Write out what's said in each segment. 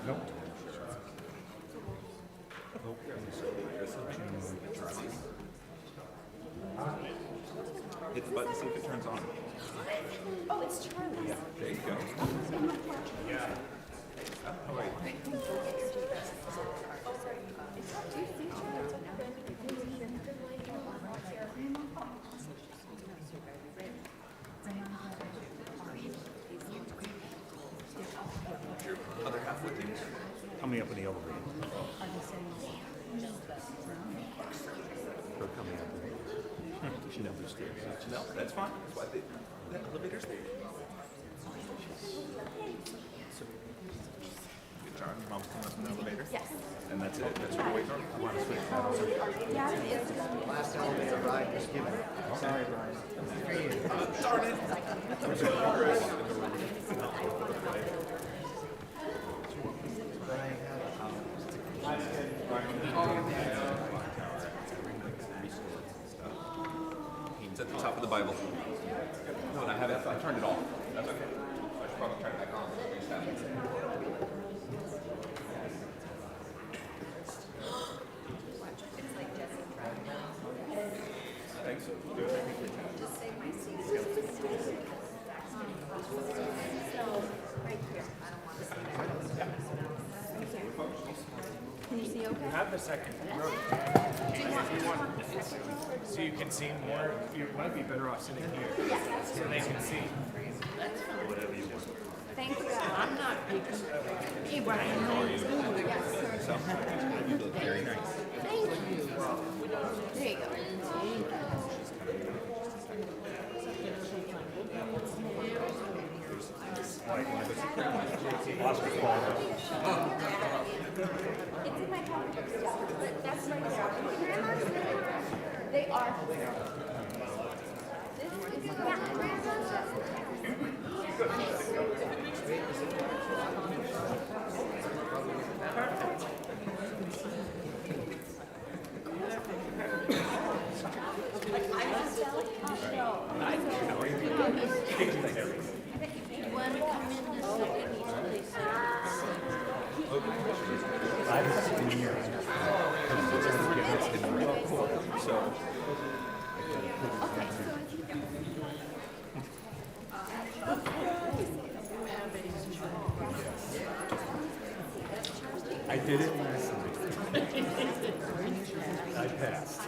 Nope. Hit the button, see if it turns on. Oh, it's Charlie. Yeah, there you go. Yeah. Oh, wait. Your other half with you? Coming up in the elevator. Or coming up. She knows there's stairs. No, that's fine. That's why the elevator's there. Good job. Your mom's coming up in the elevator? Yes. And that's it? That's your wait room? Yeah, it is. Last elevator ride was given. Sorry, Brian. Darn it! It's at the top of the Bible. No, and I have it. I turned it off. That's okay. I should probably turn it back on. Thanks. Do it. Can you see okay? You have the second row. If you want, so you can see more, you might be better off sitting here. So they can see. Whatever you want. Thank you. I'm not. Hey, Brian. You look very nice. Thank you. There you go. Oscar Paul. It's in my pocketbook stuff. That's right there. They are. This is I haven't seen him in years. So, I did it last night. I passed.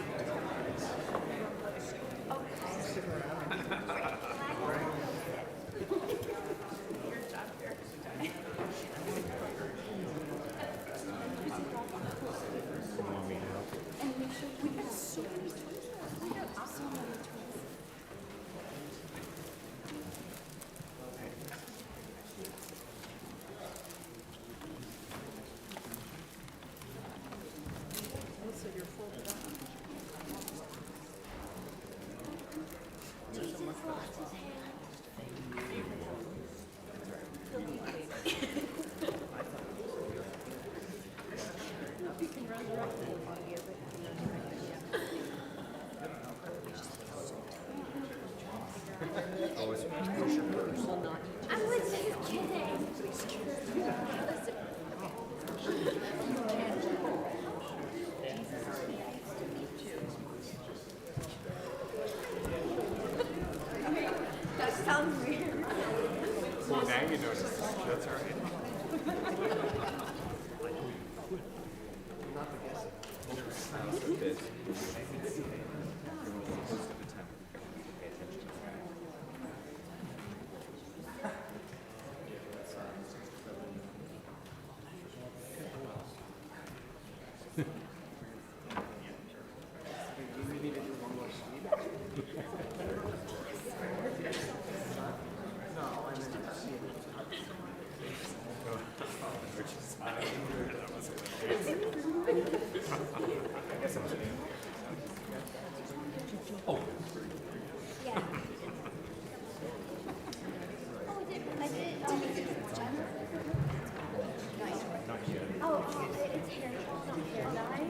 I was just kidding. That sounds weird. Well, now you notice. That's all right. Yeah. Oh, I did. Oh, it's hair. Not hair dye.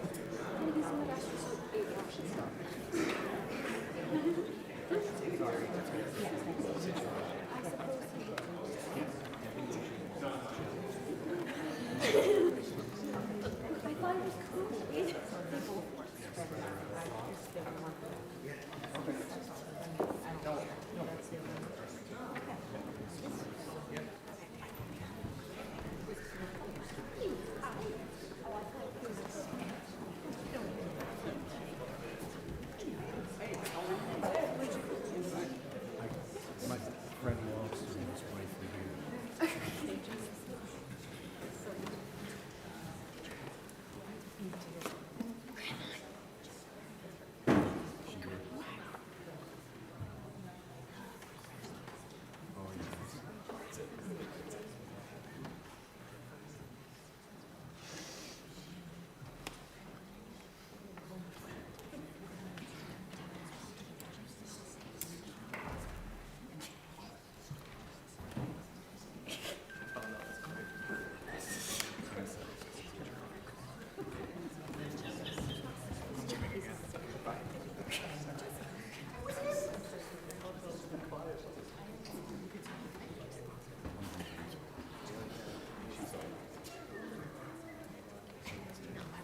I'm gonna get some of that. I suppose.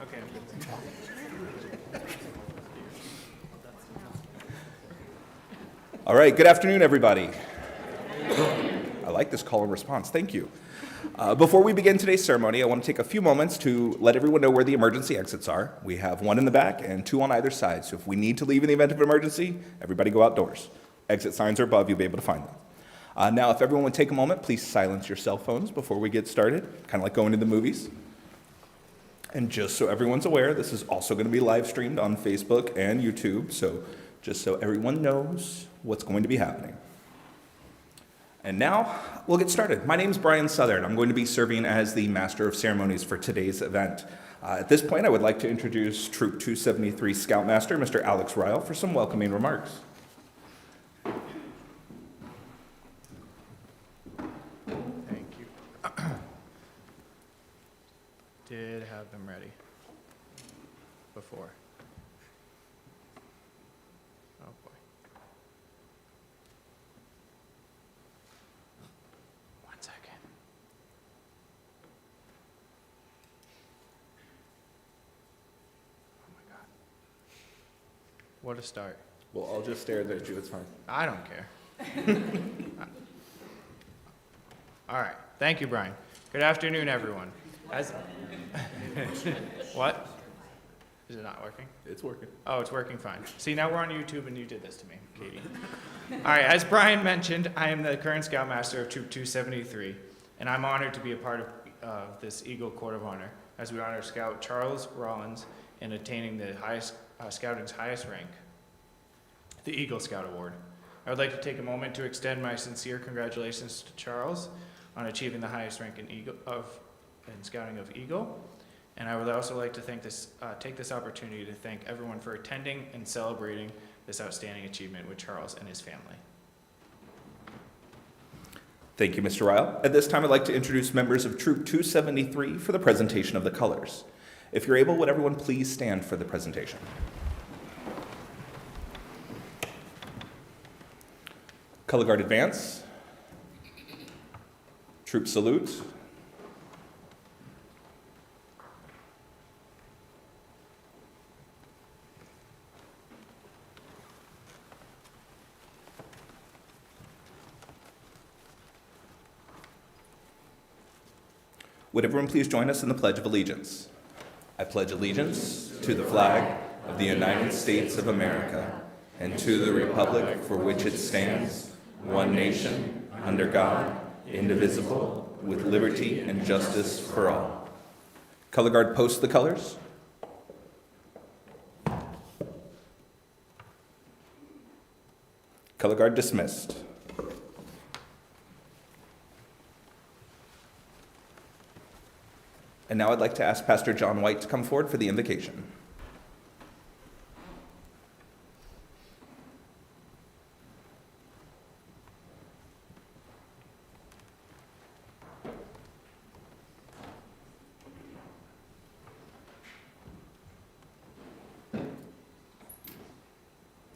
Okay, I'm good. All right, good afternoon, everybody. I like this call and response. Thank you. Before we begin today's ceremony, I want to take a few moments to let everyone know where the emergency exits are. We have one in the back and two on either side. So if we need to leave in the event of an emergency, everybody go outdoors. Exit signs are above. You'll be able to find them. Now, if everyone would take a moment, please silence your cell phones before we get started, kind of like going to the movies. And just so everyone's aware, this is also going to be live streamed on Facebook and YouTube. So just so everyone knows what's going to be happening. And now, we'll get started. My name's Brian Southern. I'm going to be serving as the Master of Ceremonies for today's event. At this point, I would like to introduce Troop 273 Scoutmaster, Mr. Alex Ryle, for some welcoming remarks. Thank you. Did have them ready before. Oh boy. One second. Oh my God. What a start. Well, I'll just stare at you. It's fine. I don't care. All right. Thank you, Brian. Good afternoon, everyone. What? Is it not working? It's working. Oh, it's working fine. See, now we're on YouTube and you did this to me, Katie. All right, as Brian mentioned, I am the current Scoutmaster of Troop 273, and I'm honored to be a part of this Eagle Court of Honor as we honor Scout Charles Rollins in attaining the highest Scouting's highest rank, the Eagle Scout Award. I would like to take a moment to extend my sincere congratulations to Charles on achieving the highest rank in Scouting of Eagle. And I would also like to take this opportunity to thank everyone for attending and celebrating this outstanding achievement with Charles and his family. Thank you, Mr. Ryle. At this time, I'd like to introduce members of Troop 273 for the presentation of the colors. If you're able, would everyone please stand for the presentation? Color Guard advance. Troop salute. Would everyone please join us in the Pledge of Allegiance? I pledge allegiance to the flag of the United States of America and to the republic for which it stands, one nation, under God, indivisible, with liberty and justice for all. Color Guard post the colors. Color Guard dismissed. And now I'd like to ask Pastor John White to come forward for the invocation.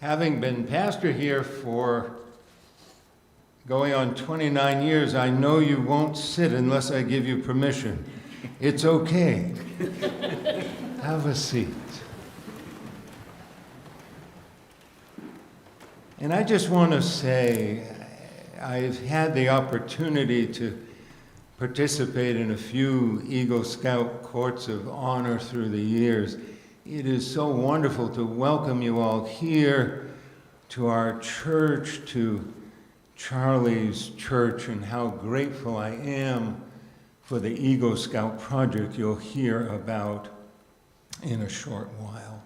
Having been pastor here for going on 29 years, I know you won't sit unless I give you permission. It's okay. Have a seat. And I just want to say, I've had the opportunity to participate in a few Eagle Scout Courts of Honor through the years. It is so wonderful to welcome you all here to our church, to Charlie's church, and how grateful I am for the Eagle Scout project you'll hear about in a short while.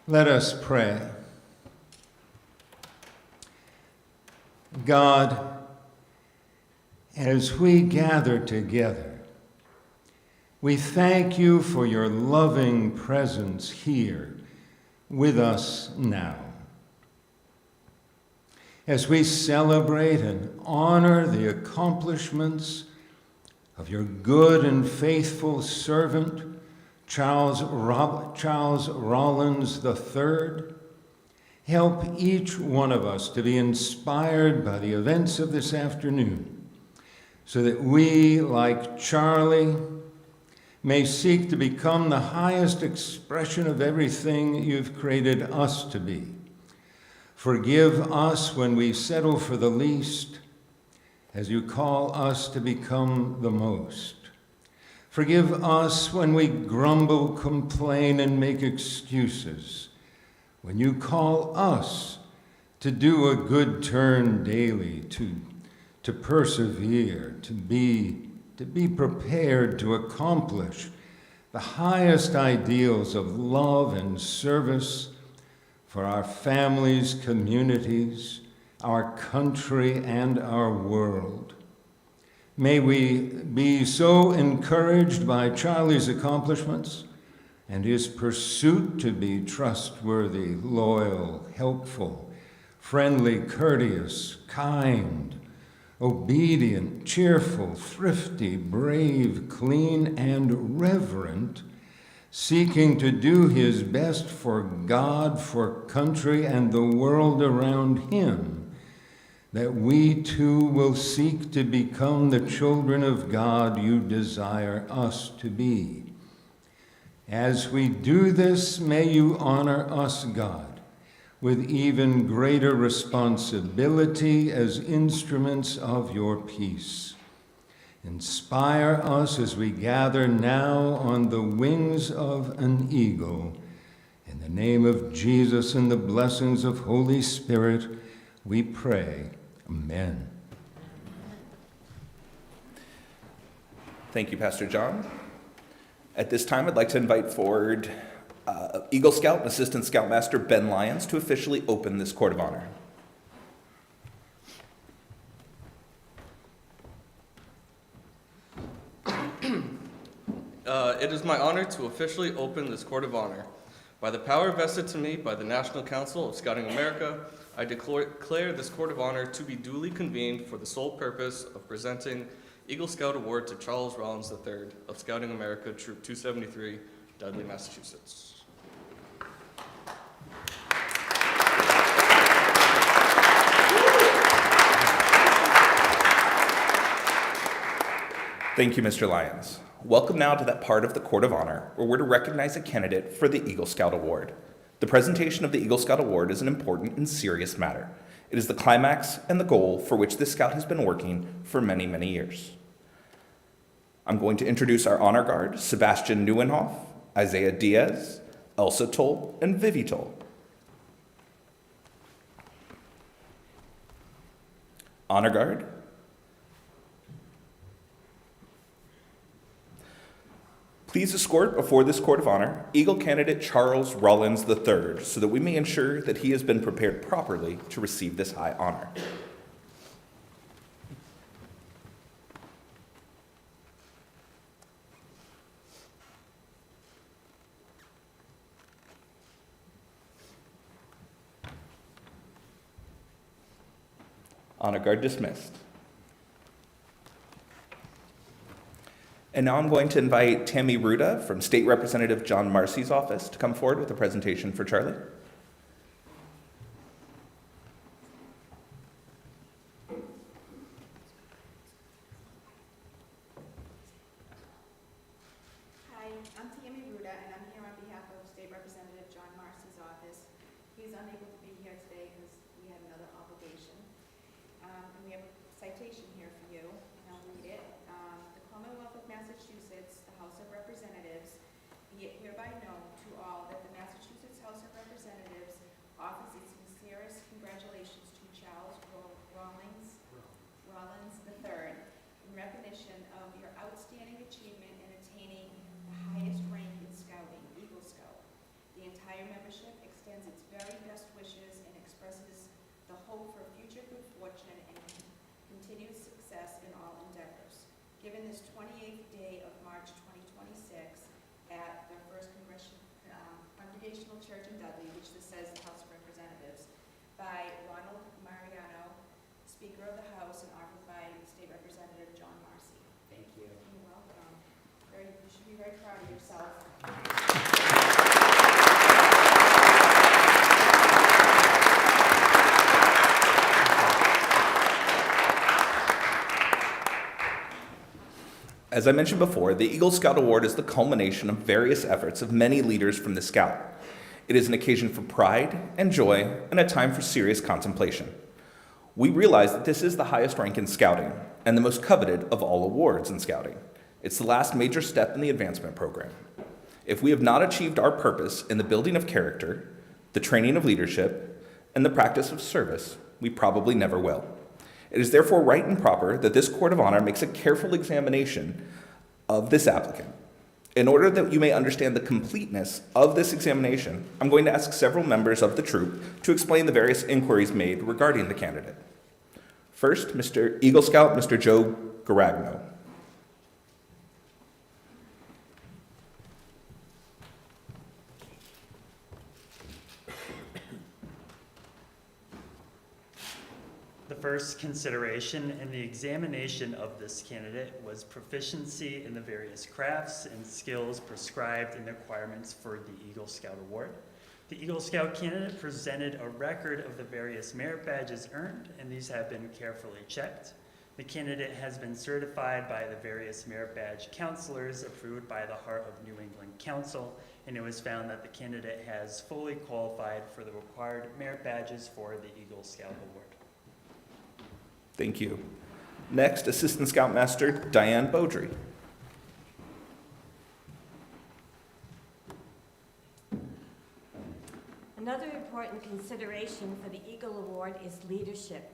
Let us pray. God, as we gather together, we thank you for your loving presence here with us now. As we celebrate and honor the accomplishments of your good and faithful servant, Charles Rollins III, help each one of us to be inspired by the events of this afternoon, so that we, like Charlie, may seek to become the highest expression of everything you've created us to be. Forgive us when we settle for the least, as you call us to become the most. Forgive us when we grumble, complain, and make excuses, when you call us to do a good turn daily, to persevere, to be prepared to accomplish the highest ideals of love and service for our families, communities, our country, and our world. May we be so encouraged by Charlie's accomplishments and his pursuit to be trustworthy, loyal, helpful, friendly, courteous, kind, obedient, cheerful, thrifty, brave, clean, and reverent, seeking to do his best for God, for country, and the world around him, that we too will seek to become the children of God you desire us to be. As we do this, may you honor us, God, with even greater responsibility as instruments of your peace. Inspire us as we gather now on the wings of an eagle. In the name of Jesus and the blessings of Holy Spirit, we pray. Amen. Thank you, Pastor John. At this time, I'd like to invite forward Eagle Scout and Assistant Scoutmaster Ben Lyons to officially open this Court of Honor. It is my honor to officially open this Court of Honor. By the power vested to me by the National Council of Scouting America, I declare this Court of Honor to be duly convened for the sole purpose of presenting Eagle Scout Award to Charles Rollins III of Scouting America, Troop 273, Dudley, Massachusetts. Thank you, Mr. Lyons. Welcome now to that part of the Court of Honor where we're to recognize a candidate for the Eagle Scout Award. The presentation of the Eagle Scout Award is an important and serious matter. It is the climax and the goal for which this Scout has been working for many, many years. I'm going to introduce our honor guard, Sebastian Neuenhoff, Isaiah Diaz, Elsa Toll, and Vivi Toll. Honor guard. Please escort before this Court of Honor Eagle candidate Charles Rollins III so that we may ensure that he has been prepared properly to receive this high honor. Honor guard dismissed. And now I'm going to invite Tammy Ruda from State Representative John Marcy's office to come forward with a presentation for Charlie. Hi, I'm Tammy Ruda, and I'm here on behalf of State Representative John Marcy's office. He's unable to be here today because we had another obligation. And we have a citation here for you, and I'll read it. The Commonwealth of Massachusetts, the House of Representatives, be it hereby known to all that the Massachusetts House of Representatives offers its sincerest congratulations to Charles Rollins III in recognition of your outstanding achievement in attaining the highest rank in Scouting, Eagle Scout. The entire membership extends its very best wishes and expresses the hope for future good fortune and continued success in all endeavors. Given this 28th day of March 2026 at the First Congregational Church in Dudley, which this says the House of Representatives, by Ronald Mariano, Speaker of the House, and offered by State Representative John Marcy. Thank you. You're welcome. You should be very proud of yourself. As I mentioned before, the Eagle Scout Award is the culmination of various efforts of many leaders from the Scout. It is an occasion for pride and joy and a time for serious contemplation. We realize that this is the highest rank in Scouting and the most coveted of all awards in Scouting. It's the last major step in the advancement program. If we have not achieved our purpose in the building of character, the training of leadership, and the practice of service, we probably never will. It is therefore right and proper that this Court of Honor makes a careful examination of this applicant. In order that you may understand the completeness of this examination, I'm going to ask several members of the troop to explain the various inquiries made regarding the candidate. First, Mr. Eagle Scout, Mr. Joe Garagno. The first consideration in the examination of this candidate was proficiency in the various crafts and skills prescribed in the requirements for the Eagle Scout Award. The Eagle Scout candidate presented a record of the various merit badges earned, and these have been carefully checked. The candidate has been certified by the various merit badge counselors approved by the Heart of New England Council, and it was found that the candidate has fully qualified for the required merit badges for the Eagle Scout Award. Thank you. Next, Assistant Scoutmaster Diane Beaudry. Another important consideration for the Eagle Award is leadership.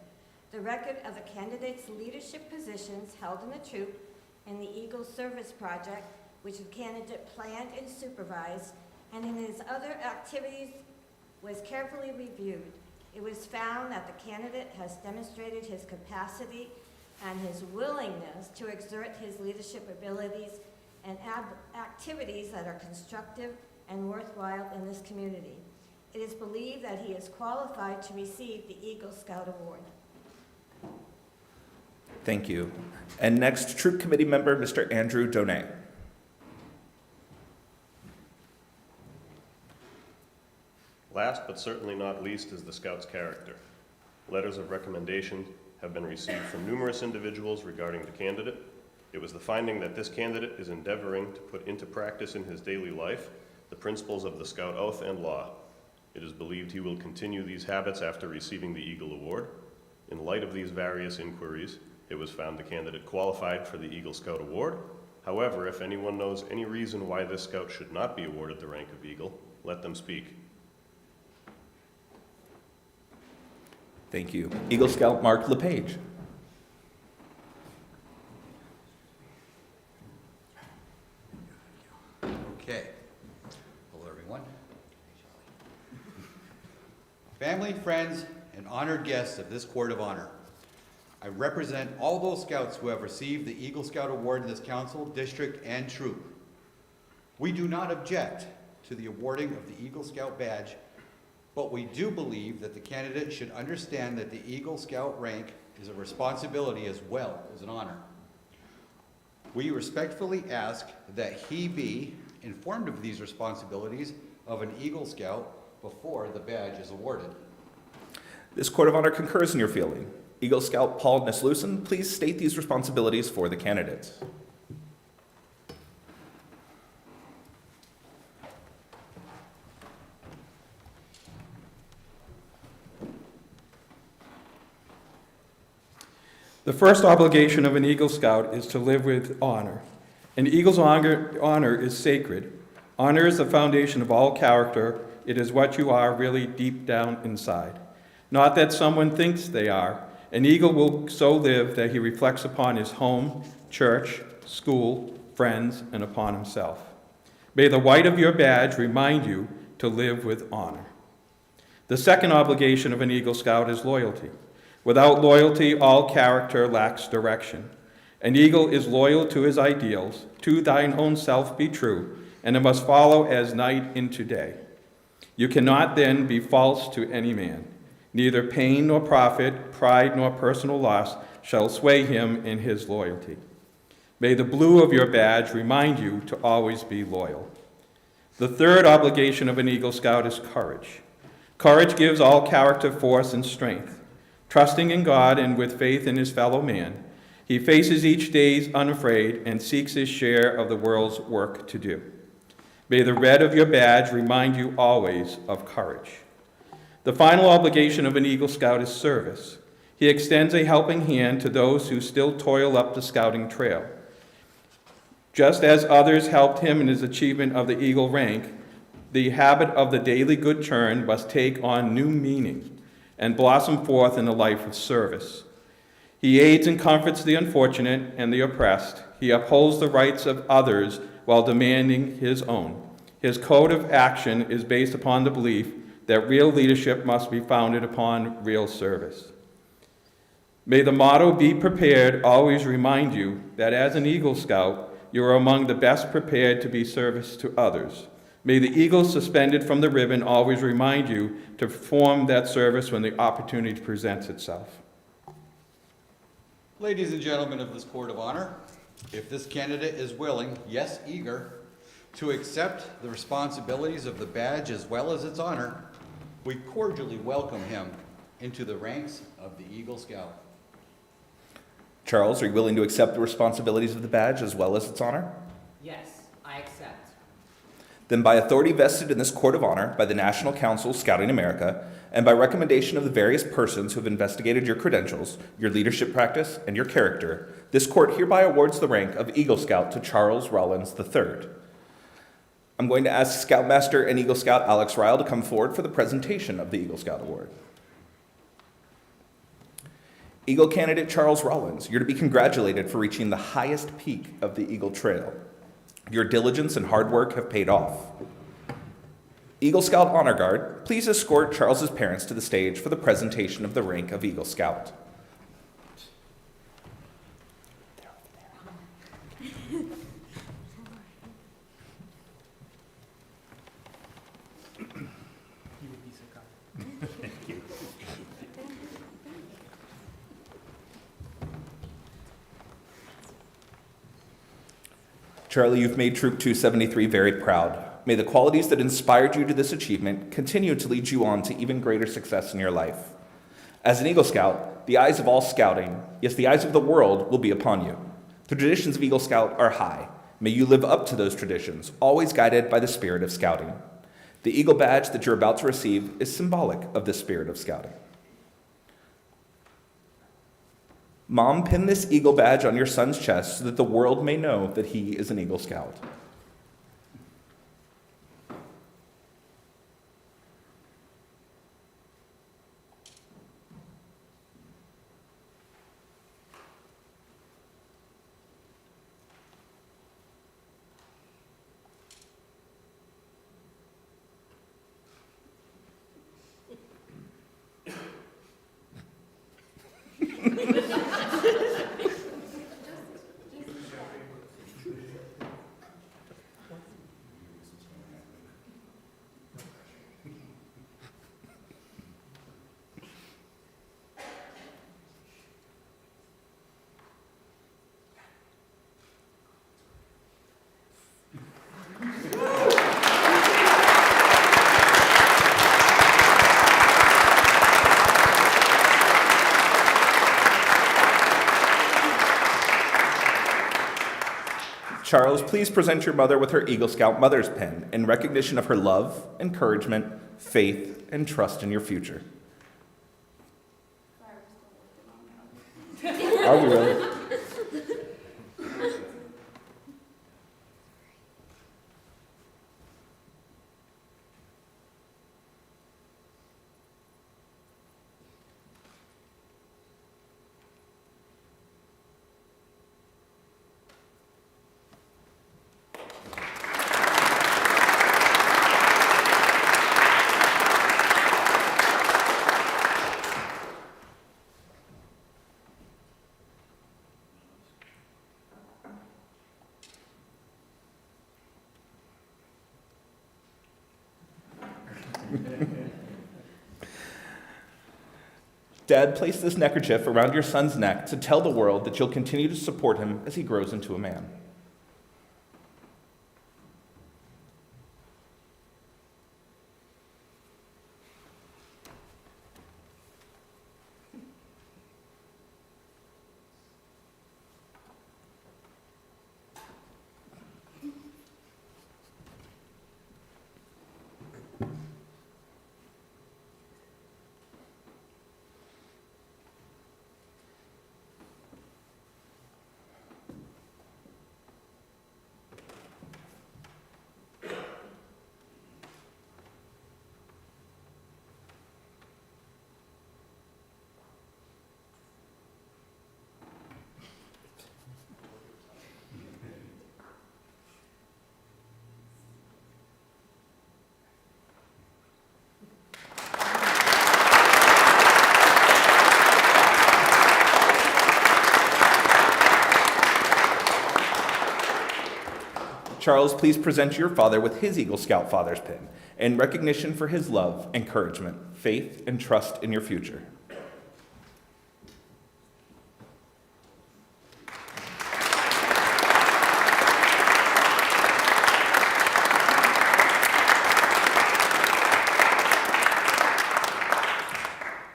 The record of the candidate's leadership positions held in the troop in the Eagle Service Project, which the candidate planned and supervised, and in his other activities was carefully reviewed. It was found that the candidate has demonstrated his capacity and his willingness to exert his leadership abilities and activities that are constructive and worthwhile in this community. It is believed that he is qualified to receive the Eagle Scout Award. Thank you. And next, Troop Committee Member Mr. Andrew Donay. Last but certainly not least is the Scout's character. Letters of recommendation have been received from numerous individuals regarding the candidate. It was the finding that this candidate is endeavoring to put into practice in his daily life the principles of the Scout Oath and law. It is believed he will continue these habits after receiving the Eagle Award. In light of these various inquiries, it was found the candidate qualified for the Eagle Scout Award. However, if anyone knows any reason why this Scout should not be awarded the rank of Eagle, let them speak. Thank you. Eagle Scout Mark LePage. Okay. Hello, everyone. Family, friends, and honored guests of this Court of Honor. I represent all those Scouts who have received the Eagle Scout Award in this council, district, and troop. We do not object to the awarding of the Eagle Scout badge, but we do believe that the candidate should understand that the Eagle Scout rank is a responsibility as well as an honor. We respectfully ask that he be informed of these responsibilities of an Eagle Scout before the badge is awarded. This Court of Honor concurs in your feeling. Eagle Scout Paul Neslusen, please state these responsibilities for the candidates. The first obligation of an Eagle Scout is to live with honor. An Eagle's honor is sacred. Honor is the foundation of all character. It is what you are really deep down inside. Not that someone thinks they are. An Eagle will so live that he reflects upon his home, church, school, friends, and upon himself. May the white of your badge remind you to live with honor. The second obligation of an Eagle Scout is loyalty. Without loyalty, all character lacks direction. An eagle is loyal to his ideals. To thine own self be true, and it must follow as night into day. You cannot then be false to any man. Neither pain nor profit, pride nor personal loss shall sway him in his loyalty. May the blue of your badge remind you to always be loyal. The third obligation of an Eagle Scout is courage. Courage gives all character force and strength. Trusting in God and with faith in his fellow man, He faces each day unafraid and seeks his share of the world's work to do. May the red of your badge remind you always of courage. The final obligation of an Eagle Scout is service. He extends a helping hand to those who still toil up the scouting trail. Just as others helped him in his achievement of the Eagle rank, the habit of the daily good turn must take on new meaning and blossom forth in a life of service. He aids and comforts the unfortunate and the oppressed. He upholds the rights of others while demanding his own. His code of action is based upon the belief that real leadership must be founded upon real service. May the motto, "Be prepared," always remind you that as an Eagle Scout, you are among the best prepared to be service to others. May the eagle suspended from the ribbon always remind you to perform that service when the opportunity presents itself. Ladies and gentlemen of this Court of Honor, if this candidate is willing, yes, eager, to accept the responsibilities of the badge as well as its honor, we cordially welcome him into the ranks of the Eagle Scout. Charles, are you willing to accept the responsibilities of the badge as well as its honor? Yes, I accept. Then by authority vested in this Court of Honor by the National Council of Scouting America, and by recommendation of the various persons who have investigated your credentials, your leadership practice, and your character, this court hereby awards the rank of Eagle Scout to Charles Rollins III. I'm going to ask Scoutmaster and Eagle Scout Alex Ryle to come forward for the presentation of the Eagle Scout Award. Eagle candidate Charles Rollins, you're to be congratulated for reaching the highest peak of the Eagle Trail. Your diligence and hard work have paid off. Eagle Scout Honor Guard, please escort Charles's parents to the stage for the presentation of the rank of Eagle Scout. Charlie, you've made Troop 273 very proud. May the qualities that inspired you to this achievement continue to lead you on to even greater success in your life. As an Eagle Scout, the eyes of all scouting, yes, the eyes of the world, will be upon you. The traditions of Eagle Scout are high. May you live up to those traditions, always guided by the spirit of scouting. The Eagle badge that you're about to receive is symbolic of the spirit of scouting. Mom, pin this Eagle badge on your son's chest so that the world may know that he is an Eagle Scout. Charles, please present your mother with her Eagle Scout Mother's Pin in recognition of her love, encouragement, faith, and trust in your future. Are we really? Dad, place this neckerchief around your son's neck to tell the world that you'll continue to support him as he grows into a man. Charles, please present your father with his Eagle Scout Father's Pin in recognition for his love, encouragement, faith, and trust in your future.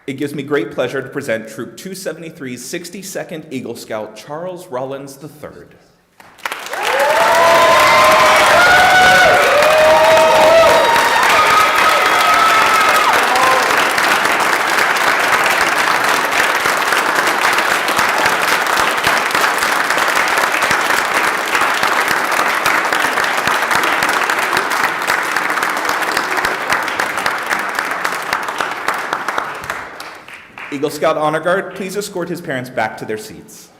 It gives me great pleasure to present Troop 273's 62nd Eagle Scout, Charles Rollins III. Eagle Scout Honor Guard, please escort his parents back to their seats.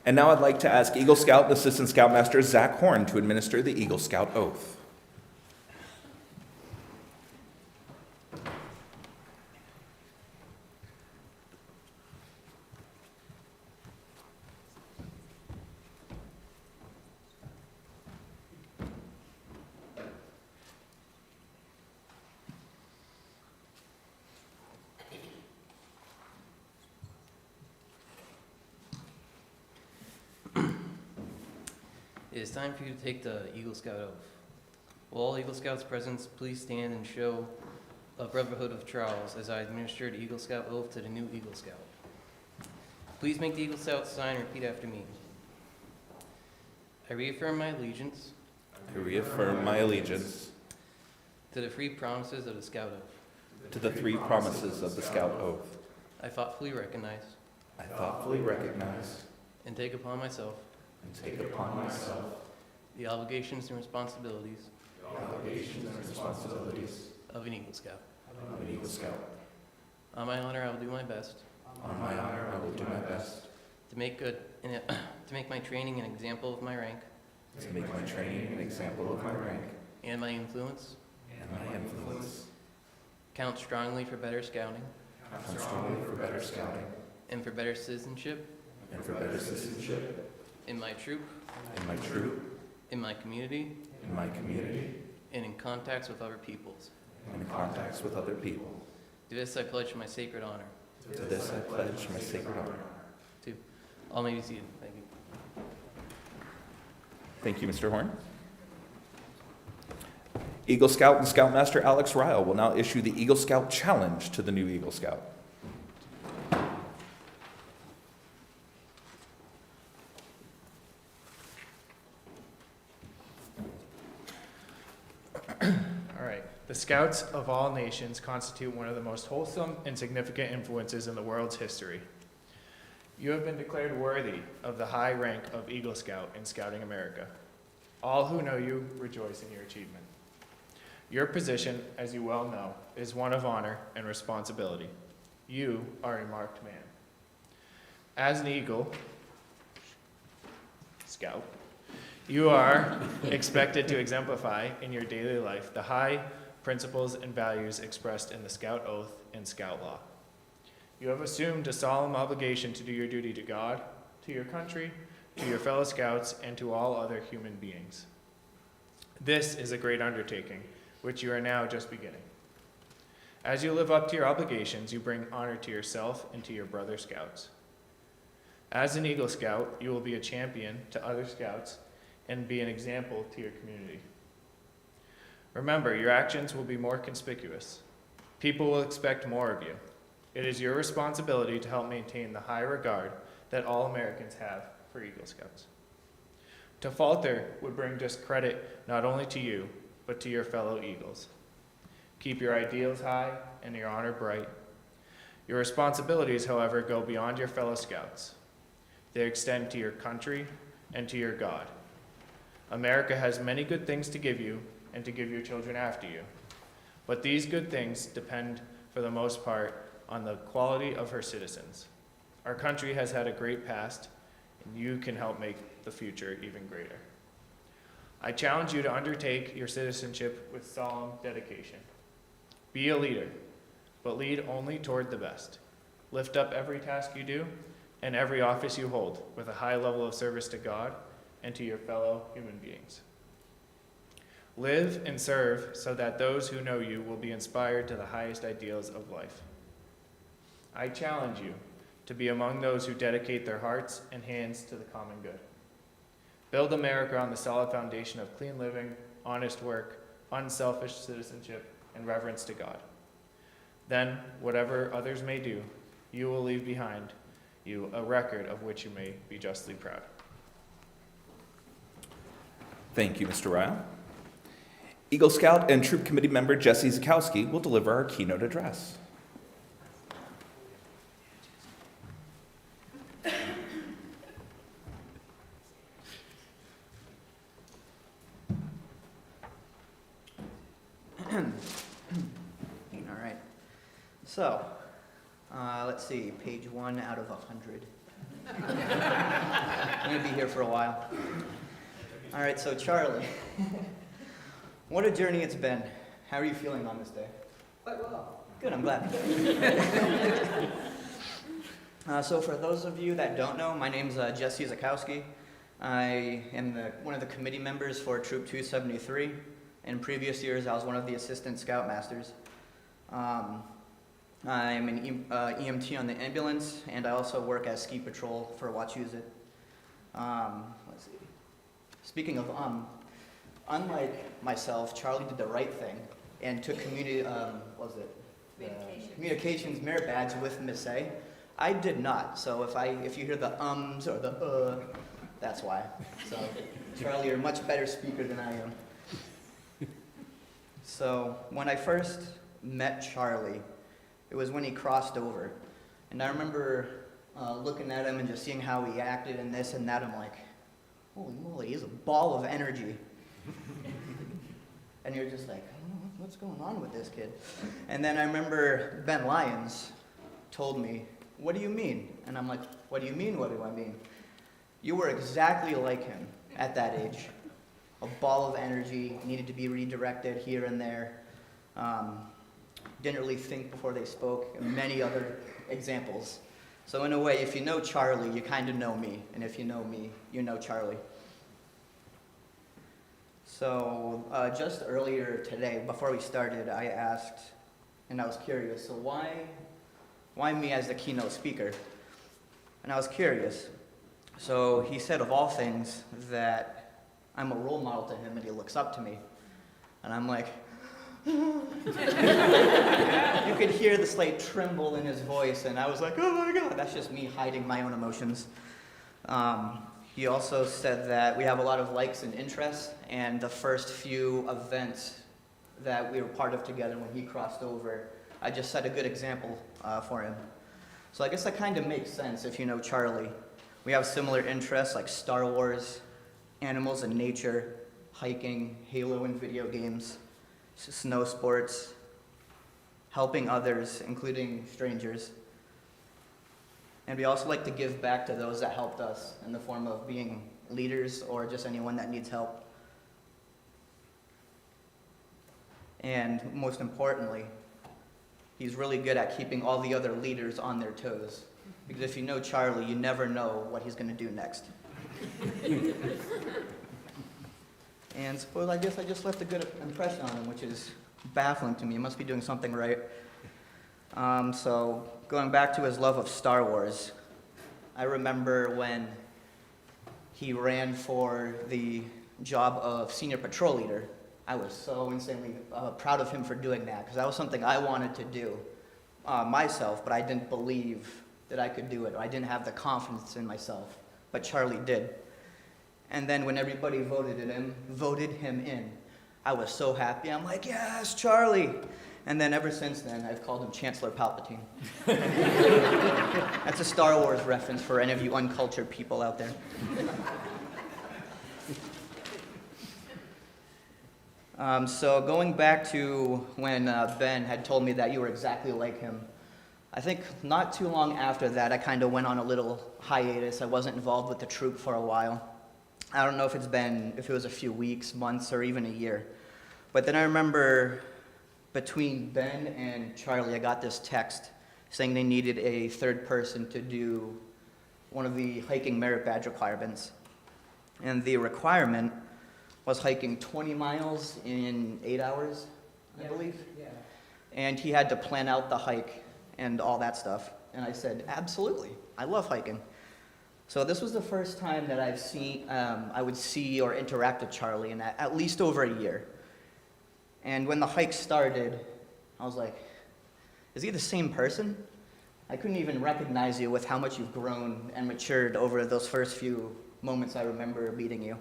And now I'd like to ask Eagle Scout and Assistant Scoutmaster Zach Horn to administer the Eagle Scout oath. It is time for you to take the Eagle Scout oath. Will all Eagle Scouts present please stand and show a brotherhood of Charles as I administer the Eagle Scout oath to the new Eagle Scout. Please make the Eagle Scout sign and repeat after me. I reaffirm my allegiance. I reaffirm my allegiance to the three promises of the Scout oath. To the three promises of the Scout oath. I thoughtfully recognize. I thoughtfully recognize. And take upon myself. And take upon myself. The obligations and responsibilities. The obligations and responsibilities. Of an Eagle Scout. Of an Eagle Scout. On my honor, I will do my best. On my honor, I will do my best. To make my training an example of my rank. To make my training an example of my rank. And my influence. And my influence. Count strongly for better scouting. Count strongly for better scouting. And for better citizenship. And for better citizenship. In my troop. In my troop. In my community. In my community. And in contacts with other peoples. And in contacts with other people. To this I pledge my sacred honor. To this I pledge my sacred honor. All may be seated. Thank you. Thank you, Mr. Horn. Eagle Scout and Scoutmaster Alex Ryle will now issue the Eagle Scout Challenge to the new Eagle Scout. All right. The Scouts of all nations constitute one of the most wholesome and significant influences in the world's history. You have been declared worthy of the high rank of Eagle Scout in Scouting America. All who know you rejoice in your achievement. Your position, as you well know, is one of honor and responsibility. You are a marked man. As an Eagle Scout, you are expected to exemplify in your daily life the high principles and values expressed in the Scout Oath and Scout Law. You have assumed a solemn obligation to do your duty to God, to your country, to your fellow Scouts, and to all other human beings. This is a great undertaking, which you are now just beginning. As you live up to your obligations, you bring honor to yourself and to your brother Scouts. As an Eagle Scout, you will be a champion to other Scouts and be an example to your community. Remember, your actions will be more conspicuous. People will expect more of you. It is your responsibility to help maintain the high regard that all Americans have for Eagle Scouts. To falter would bring discredit not only to you, but to your fellow Eagles. Keep your ideals high and your honor bright. Your responsibilities, however, go beyond your fellow Scouts. They extend to your country and to your God. America has many good things to give you and to give your children after you. But these good things depend, for the most part, on the quality of her citizens. Our country has had a great past, and you can help make the future even greater. I challenge you to undertake your citizenship with solemn dedication. Be a leader, but lead only toward the best. Lift up every task you do and every office you hold with a high level of service to God and to your fellow human beings. Live and serve so that those who know you will be inspired to the highest ideals of life. I challenge you to be among those who dedicate their hearts and hands to the common good. Build America on the solid foundation of clean living, honest work, unselfish citizenship, and reverence to God. Then, whatever others may do, you will leave behind you a record of which you may be justly proud. Thank you, Mr. Ryle. Eagle Scout and Troop Committee member Jesse Zakowski will deliver our keynote address. All right. So, let's see, page 1 out of 100. I'm going to be here for a while. All right, so Charlie, what a journey it's been. How are you feeling on this day? Quite well. Good, I'm glad. So for those of you that don't know, my name's Jesse Zakowski. I am one of the committee members for Troop 273. In previous years, I was one of the assistant scoutmasters. I'm an EMT on the ambulance, and I also work as ski patrol for Wachusett. Let's see. Speaking of unlike myself, Charlie did the right thing and took communications merit badge with Miss A. I did not, so if you hear the ums or the that's why. So Charlie, you're a much better speaker than I am. So when I first met Charlie, it was when he crossed over. And I remember looking at him and just seeing how he acted and this and that. I'm like, holy moly, he's a ball of energy. And you're just like, oh, what's going on with this kid? And then I remember Ben Lyons told me, what do you mean? And I'm like, what do you mean, what do I mean? You were exactly like him at that age. A ball of energy, needed to be redirected here and there. Didn't really think before they spoke, and many other examples. So in a way, if you know Charlie, you kind of know me. And if you know me, you know Charlie. So just earlier today, before we started, I asked, and I was curious, so why me as the keynote speaker? And I was curious. So he said, of all things, that I'm a role model to him and he looks up to me. And I'm like, you could hear the slight tremble in his voice, and I was like, oh my God, that's just me hiding my own emotions. He also said that we have a lot of likes and interests, and the first few events that we were part of together when he crossed over, I just set a good example for him. So I guess that kind of makes sense if you know Charlie. We have similar interests like Star Wars, animals and nature, hiking, Halo and video games, snow sports, helping others, including strangers. And we also like to give back to those that helped us in the form of being leaders or just anyone that needs help. And most importantly, he's really good at keeping all the other leaders on their toes. Because if you know Charlie, you never know what he's going to do next. And well, I guess I just left a good impression on him, which is baffling to me. He must be doing something right. So going back to his love of Star Wars, I remember when he ran for the job of senior patrol leader. I was so insanely proud of him for doing that, because that was something I wanted to do myself, but I didn't believe that I could do it. I didn't have the confidence in myself, but Charlie did. And then when everybody voted him in, I was so happy. I'm like, yes, Charlie. And then ever since then, I've called him Chancellor Palpatine. That's a Star Wars reference for any of you uncultured people out there. So going back to when Ben had told me that you were exactly like him, I think not too long after that, I kind of went on a little hiatus. I wasn't involved with the troop for a while. I don't know if it was a few weeks, months, or even a year. But then I remember between Ben and Charlie, I got this text saying they needed a third person to do one of the hiking merit badge requirements. And the requirement was hiking 20 miles in 8 hours, I believe. Yeah. And he had to plan out the hike and all that stuff. And I said, absolutely, I love hiking. So this was the first time that I would see or interact with Charlie in at least over a year. And when the hike started, I was like, is he the same person? I couldn't even recognize you with how much you've grown and matured over those first few moments I remember meeting you.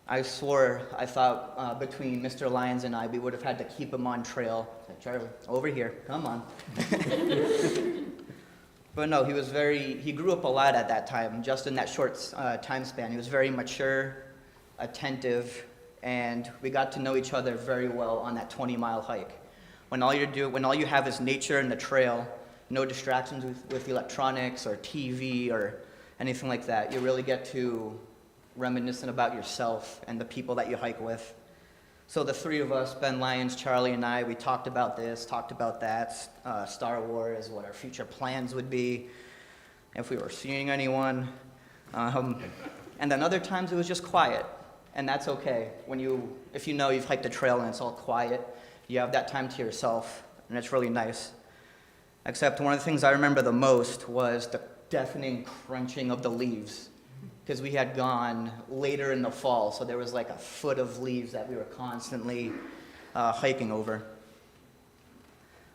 I thought between Mr. Lyons and I, we would have had to keep him on trail. I said, Charlie, over here, come on. But no, he grew up a lot at that time, just in that short time span. He was very mature, attentive, and we got to know each other very well on that 20-mile hike. When all you have is nature and the trail, no distractions with electronics or TV or anything like that, you really get to reminiscent about yourself and the people that you hike with. So the three of us, Ben Lyons, Charlie, and I, we talked about this, talked about that, Star Wars, what our future plans would be, if we were seeing anyone. And then other times it was just quiet, and that's okay. If you know you've hiked a trail and it's all quiet, you have that time to yourself, and it's really nice. Except one of the things I remember the most was the deafening crunching of the leaves, because we had gone later in the fall, so there was like a foot of leaves that we were constantly hiking over.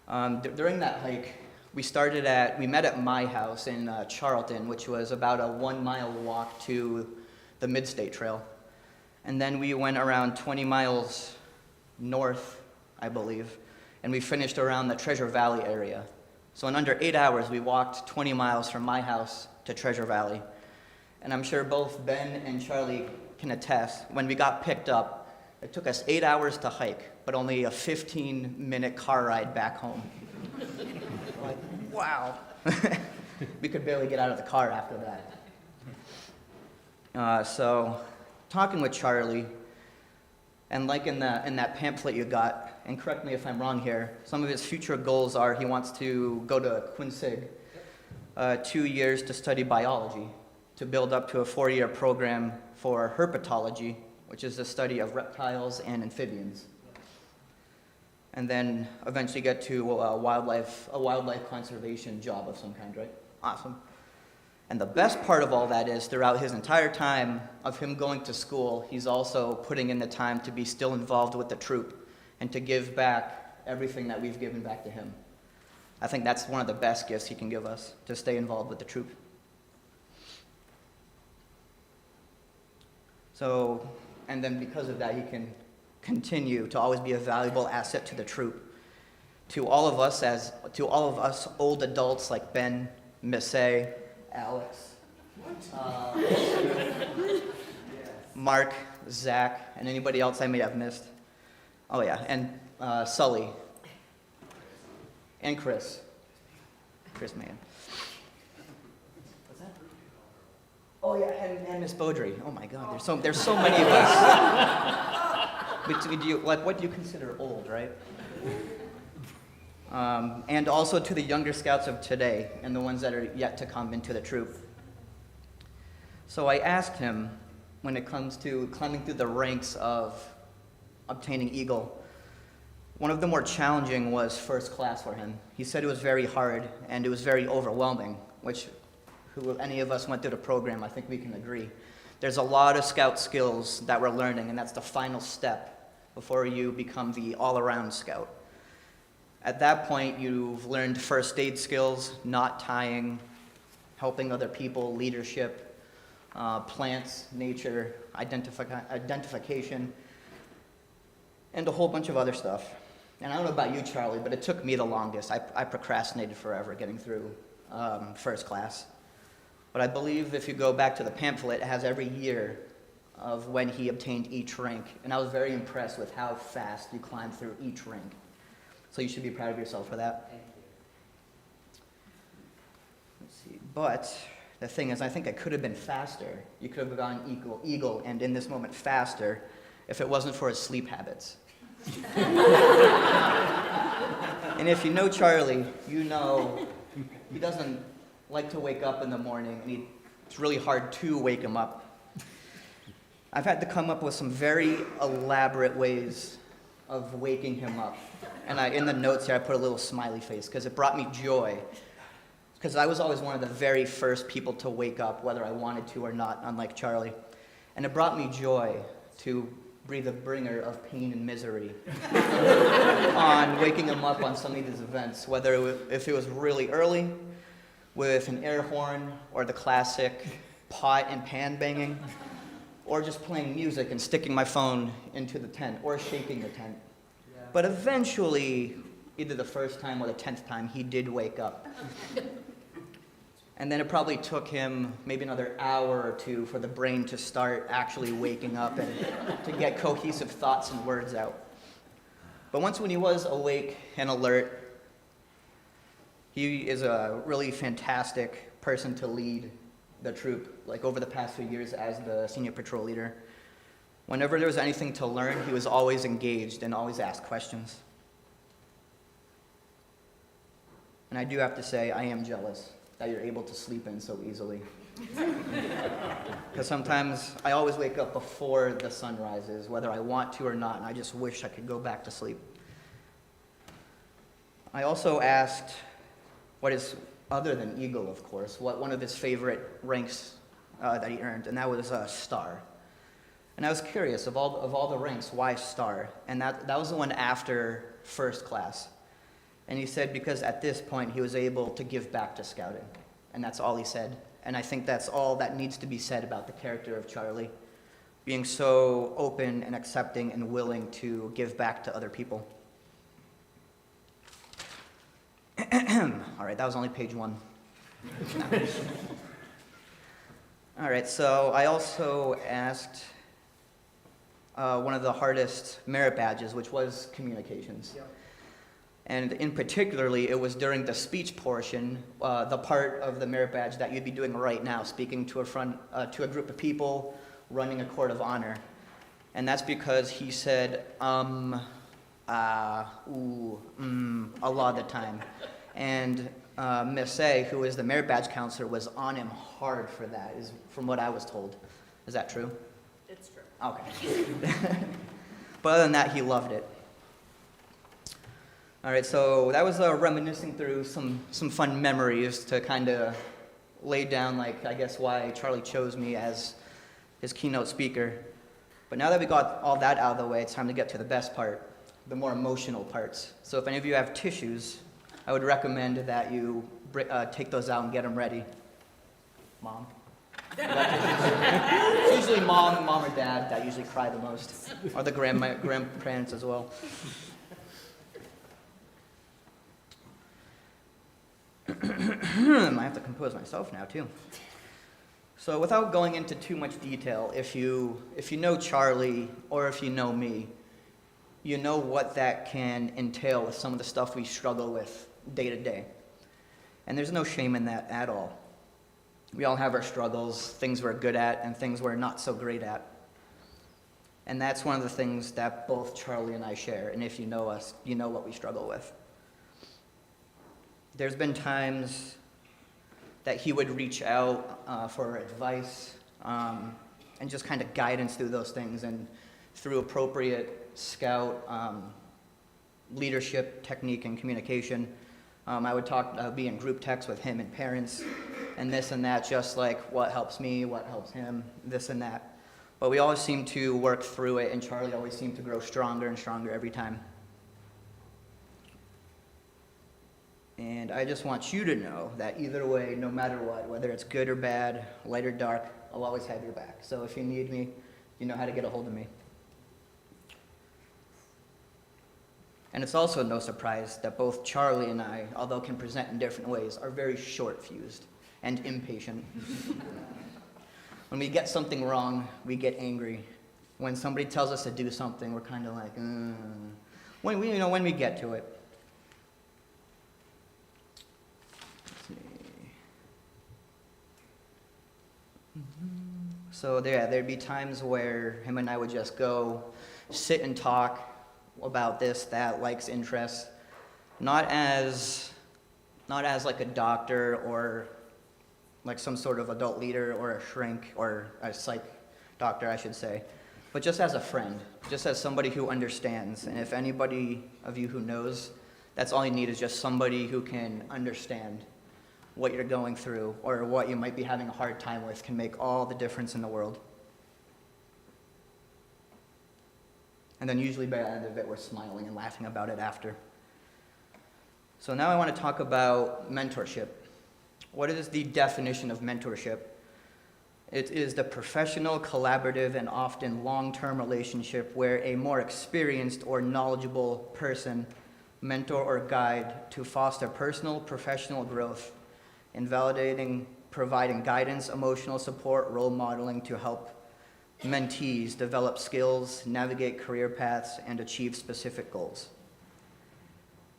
During that hike, we met at my house in Charlton, which was about a 1-mile walk to the Mid-State Trail. And then we went around 20 miles north, I believe, and we finished around the Treasure Valley area. So in under 8 hours, we walked 20 miles from my house to Treasure Valley. And I'm sure both Ben and Charlie can attest, when we got picked up, it took us 8 hours to hike, but only a 15-minute car ride back home. Like, wow. We could barely get out of the car after that. So, talking with Charlie, and like in that pamphlet you got, and correct me if I'm wrong here, some of his future goals are he wants to go to Quincy, 2 years to study biology, to build up to a 4-year program for herpetology, which is the study of reptiles and amphibians. And then eventually get to a wildlife conservation job of some kind, right? Awesome. And the best part of all that is throughout his entire time of him going to school, he's also putting in the time to be still involved with the troop and to give back everything that we've given back to him. I think that's one of the best gifts he can give us, to stay involved with the troop. So, and then because of that, he can continue to always be a valuable asset to the troop. To all of us old adults like Ben, Miss A, Alex, Mark, Zach, and anybody else I may have missed. Oh yeah, and Sully, and Chris Mann. What's that? Oh yeah, and Miss Beaudry. Oh my God, there's so many of us. What do you consider old, right? And also to the younger scouts of today and the ones that are yet to come into the troop. So I asked him, when it comes to climbing through the ranks of obtaining Eagle, one of the more challenging was first class for him. He said it was very hard and it was very overwhelming, which any of us went through the program, I think we can agree. There's a lot of scout skills that we're learning, and that's the final step before you become the all-around scout. At that point, you've learned first aid skills, knot tying, helping other people, leadership, plants, nature, identification, and a whole bunch of other stuff. And I don't know about you, Charlie, but it took me the longest. I procrastinated forever getting through first class. But I believe if you go back to the pamphlet, it has every year of when he obtained each rank. And I was very impressed with how fast you climbed through each rank. So you should be proud of yourself for that. Let's see. But the thing is, I think I could have been faster. You could have gone eagle, and in this moment faster, if it wasn't for his sleep habits. And if you know Charlie, you know he doesn't like to wake up in the morning, and it's really hard to wake him up. I've had to come up with some very elaborate ways of waking him up. And in the notes here, I put a little smiley face, because it brought me joy. Because I was always one of the very first people to wake up, whether I wanted to or not, unlike Charlie. And it brought me joy to be the bringer of pain and misery on waking him up on some of these events, whether if it was really early, with an air horn, or the classic pot and pan banging, or just playing music and sticking my phone into the tent, or shaking the tent. Yeah. But eventually, either the first time or the 10th time, he did wake up. And then it probably took him maybe another hour or two for the brain to start actually waking up and to get cohesive thoughts and words out. But once when he was awake and alert, he is a really fantastic person to lead the troop, like over the past few years as the senior patrol leader. Whenever there was anything to learn, he was always engaged and always asked questions. And I do have to say, I am jealous that you're able to sleep in so easily. Because sometimes I always wake up before the sun rises, whether I want to or not, and I just wish I could go back to sleep. I also asked what is, other than Eagle, of course, what one of his favorite ranks that he earned, and that was a Star. And I was curious, of all the ranks, why Star? And that was the one after first class. And he said because at this point he was able to give back to scouting. And that's all he said. And I think that's all that needs to be said about the character of Charlie, being so open and accepting and willing to give back to other people. All right, that was only page 1. All right, so I also asked one of the hardest merit badges, which was communications. Yep. And in particularly, it was during the speech portion, the part of the merit badge that you'd be doing right now, speaking to a group of people, running a court of honor. And that's because he said, a lot of the time. And Miss A, who is the merit badge counselor, was on him hard for that, is from what I was told. Is that true? It's true. Okay. But other than that, he loved it. All right, so that was reminiscing through some fun memories to kind of lay down, like, I guess, why Charlie chose me as his keynote speaker. But now that we got all that out of the way, it's time to get to the best part, the more emotional parts. So if any of you have tissues, I would recommend that you take those out and get them ready. Mom? It's usually mom or dad that usually cry the most, or the grandparents as well. I have to compose myself now too. So without going into too much detail, if you know Charlie or if you know me, you know what that can entail with some of the stuff we struggle with day to day. And there's no shame in that at all. We all have our struggles, things we're good at and things we're not so great at. And that's one of the things that both Charlie and I share. And if you know us, you know what we struggle with. There's been times that he would reach out for advice and just kind of guidance through those things, and through appropriate scout leadership technique and communication. I would be in group text with him and parents and this and that, just like what helps me, what helps him, this and that. But we always seem to work through it, and Charlie always seemed to grow stronger and stronger every time. And I just want you to know that either way, no matter what, whether it's good or bad, light or dark, I'll always have your back. So if you need me, you know how to get a hold of me. And it's also no surprise that both Charlie and I, although can present in different ways, are very short-fused and impatient. When we get something wrong, we get angry. When somebody tells us to do something, we're kind of like, when we get to it. So there'd be times where him and I would just go sit and talk about this, that, likes, interests, not as like a doctor or like some sort of adult leader or a shrink or a psych doctor, I should say, but just as a friend, just as somebody who understands. And if anybody of you who knows, that's all you need is just somebody who can understand what you're going through or what you might be having a hard time with can make all the difference in the world. And then usually by the end of it, we're smiling and laughing about it after. So now I want to talk about mentorship. What is the definition of mentorship? It is the professional, collaborative, and often long-term relationship where a more experienced or knowledgeable person mentor or guide to foster personal, professional growth, invalidating, providing guidance, emotional support, role modeling to help mentees develop skills, navigate career paths, and achieve specific goals.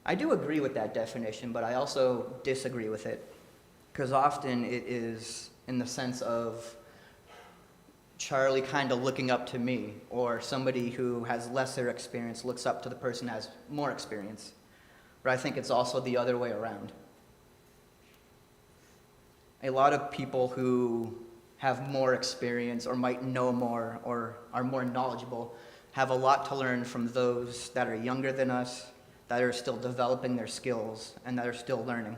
I do agree with that definition, but I also disagree with it, because often it is in the sense of Charlie kind of looking up to me, or somebody who has lesser experience looks up to the person who has more experience. But I think it's also the other way around. A lot of people who have more experience or might know more or are more knowledgeable have a lot to learn from those that are younger than us, that are still developing their skills, and that are still learning.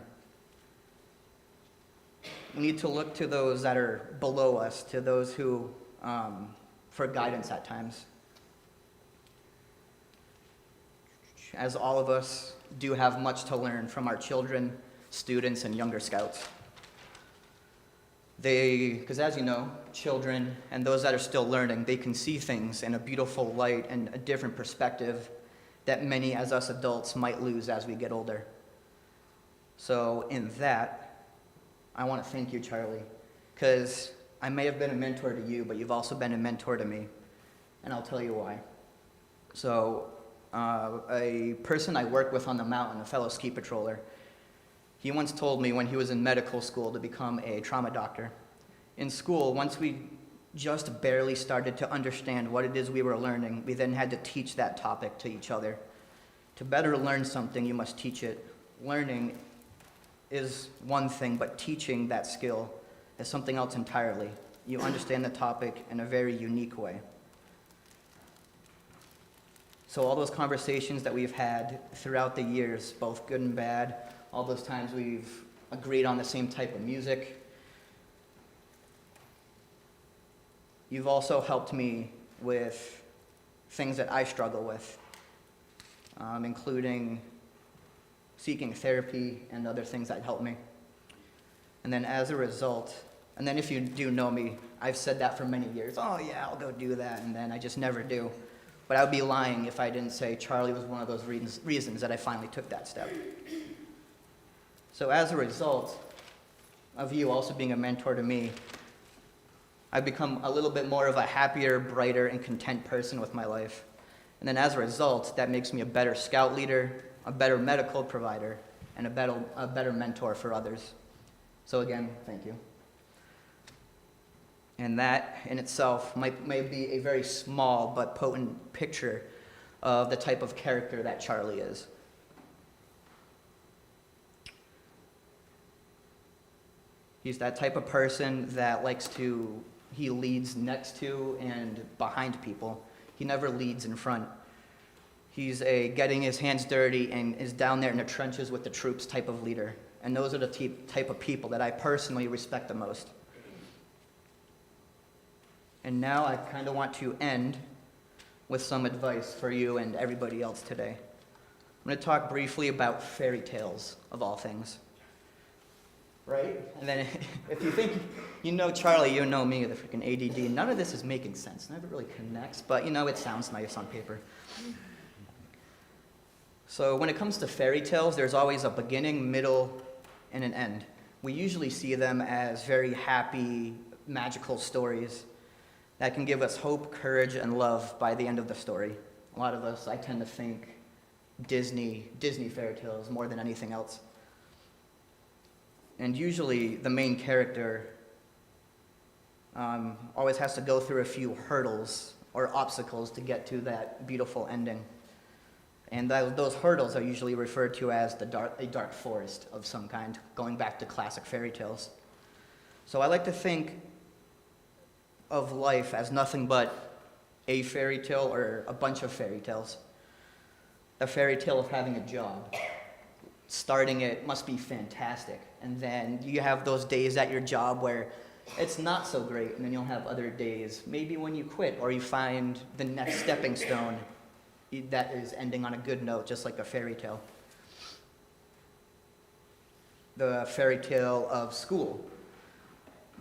We need to look to those that are below us, to those who, for guidance at times. As all of us do have much to learn from our children, students, and younger scouts. Because as you know, children and those that are still learning, they can see things in a beautiful light and a different perspective that many as us adults might lose as we get older. So in that, I want to thank you, Charlie, because I may have been a mentor to you, but you've also been a mentor to me, and I'll tell you why. So a person I work with on the mountain, a fellow ski patroller, he once told me when he was in medical school to become a trauma doctor. In school, once we just barely started to understand what it is we were learning, we then had to teach that topic to each other. To better learn something, you must teach it. Learning is one thing, but teaching that skill is something else entirely. You understand the topic in a very unique way. So all those conversations that we've had throughout the years, both good and bad, all those times we've agreed on the same type of music. You've also helped me with things that I struggle with, including seeking therapy and other things that help me. And then as a result, and then if you do know me, I've said that for many years. Oh yeah, I'll go do that, and then I just never do. But I would be lying if I didn't say Charlie was one of those reasons that I finally took that step. So as a result of you also being a mentor to me, I've become a little bit more of a happier, brighter, and content person with my life. And then as a result, that makes me a better scout leader, a better medical provider, and a better mentor for others. So again, thank you. And that in itself may be a very small but potent picture of the type of character that Charlie is. He's that type of person that he leads next to and behind people. He never leads in front. He's a getting his hands dirty and is down there in the trenches with the troops type of leader. And those are the type of people that I personally respect the most. And now I kind of want to end with some advice for you and everybody else today. I'm going to talk briefly about fairy tales, of all things. Right? And then if you think you know Charlie, you know me, the freaking ADD. None of this is making sense. None of it really connects, but it sounds nice on paper. So when it comes to fairy tales, there's always a beginning, middle, and an end. We usually see them as very happy, magical stories that can give us hope, courage, and love by the end of the story. A lot of us, I tend to think Disney fairy tales more than anything else. And usually the main character always has to go through a few hurdles or obstacles to get to that beautiful ending. And those hurdles are usually referred to as a dark forest of some kind, going back to classic fairy tales. So I like to think of life as nothing but a fairy tale or a bunch of fairy tales. A fairy tale of having a job. Starting it must be fantastic. And then you have those days at your job where it's not so great, and then you'll have other days, maybe when you quit or you find the next stepping stone that is ending on a good note, just like a fairy tale. The fairy tale of school.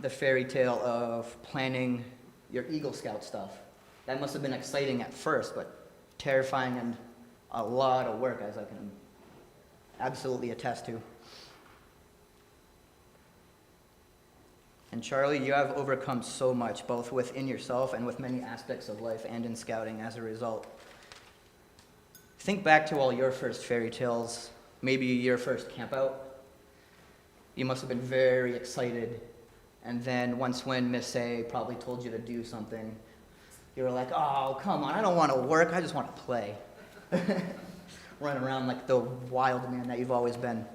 The fairy tale of planning your Eagle Scout stuff. That must have been exciting at first, but terrifying and a lot of work, as I can absolutely attest to. And Charlie, you have overcome so much, both within yourself and with many aspects of life and in scouting as a result. Think back to all your first fairy tales, maybe your first camp out. You must have been very excited. And then once when Miss A probably told you to do something, you were like, oh, come on, I don't want to work, I just want to play. Run around like the wild man that you've always been.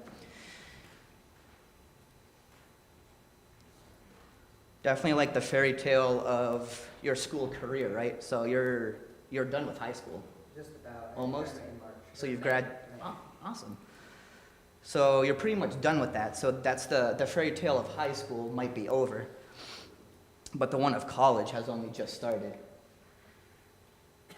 Definitely like the fairy tale of your school career, right? So you're done with high school. Just about. Almost? So you've oh, awesome. So you're pretty much done with that. So that's the fairy tale of high school might be over. But the one of college has only just started.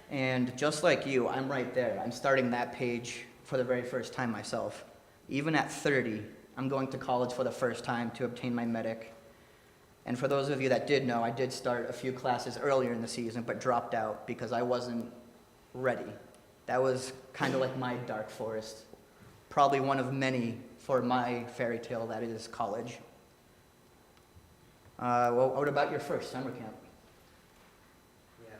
And just like you, I'm right there. I'm starting that page for the very first time myself. Even at 30, I'm going to college for the first time to obtain my medic. And for those of you that did know, I did start a few classes earlier in the season, but dropped out because I wasn't ready. That was kind of like my dark forest. Probably one of many for my fairy tale that is college. Well, what about your first summer camp? Yeah,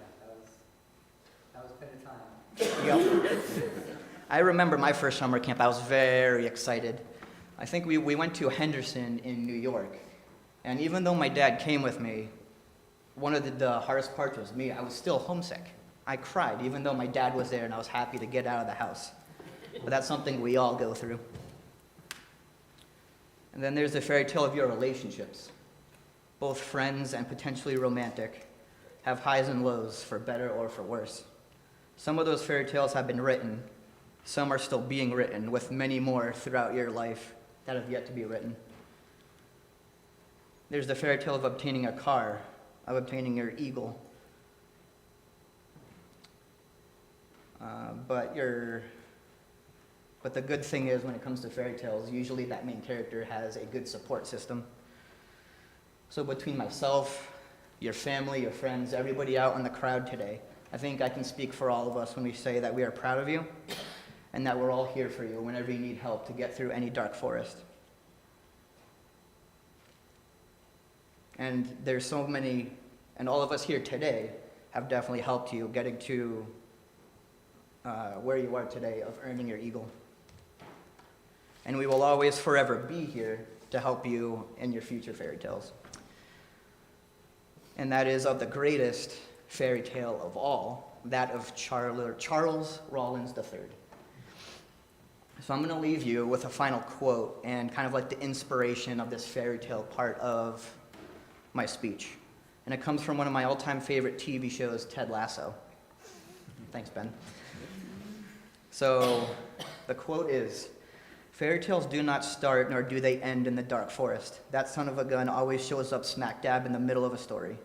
that was been a time. Yep. I remember my first summer camp. I was very excited. I think we went to Henderson in New York. And even though my dad came with me, one of the hardest parts was me. I was still homesick. I cried, even though my dad was there and I was happy to get out of the house. But that's something we all go through. And then there's the fairy tale of your relationships. Both friends and potentially romantic have highs and lows, for better or for worse. Some of those fairy tales have been written. Some are still being written, with many more throughout your life that have yet to be written. There's the fairy tale of obtaining a car, of obtaining your eagle. But the good thing is, when it comes to fairy tales, usually that main character has a good support system. So between myself, your family, your friends, everybody out in the crowd today, I think I can speak for all of us when we say that we are proud of you and that we're all here for you whenever you need help to get through any dark forest. And there's so many, and all of us here today have definitely helped you getting to where you are today of earning your eagle. And we will always forever be here to help you in your future fairy tales. And that is of the greatest fairy tale of all, that of Charles Rollins III. So I'm going to leave you with a final quote and kind of like the inspiration of this fairy tale part of my speech. And it comes from one of my all-time favorite TV shows, Ted Lasso. Thanks, Ben. So the quote is, "Fairy tales do not start nor do they end in the dark forest. That son of a gun always shows up smack dab in the middle of a story.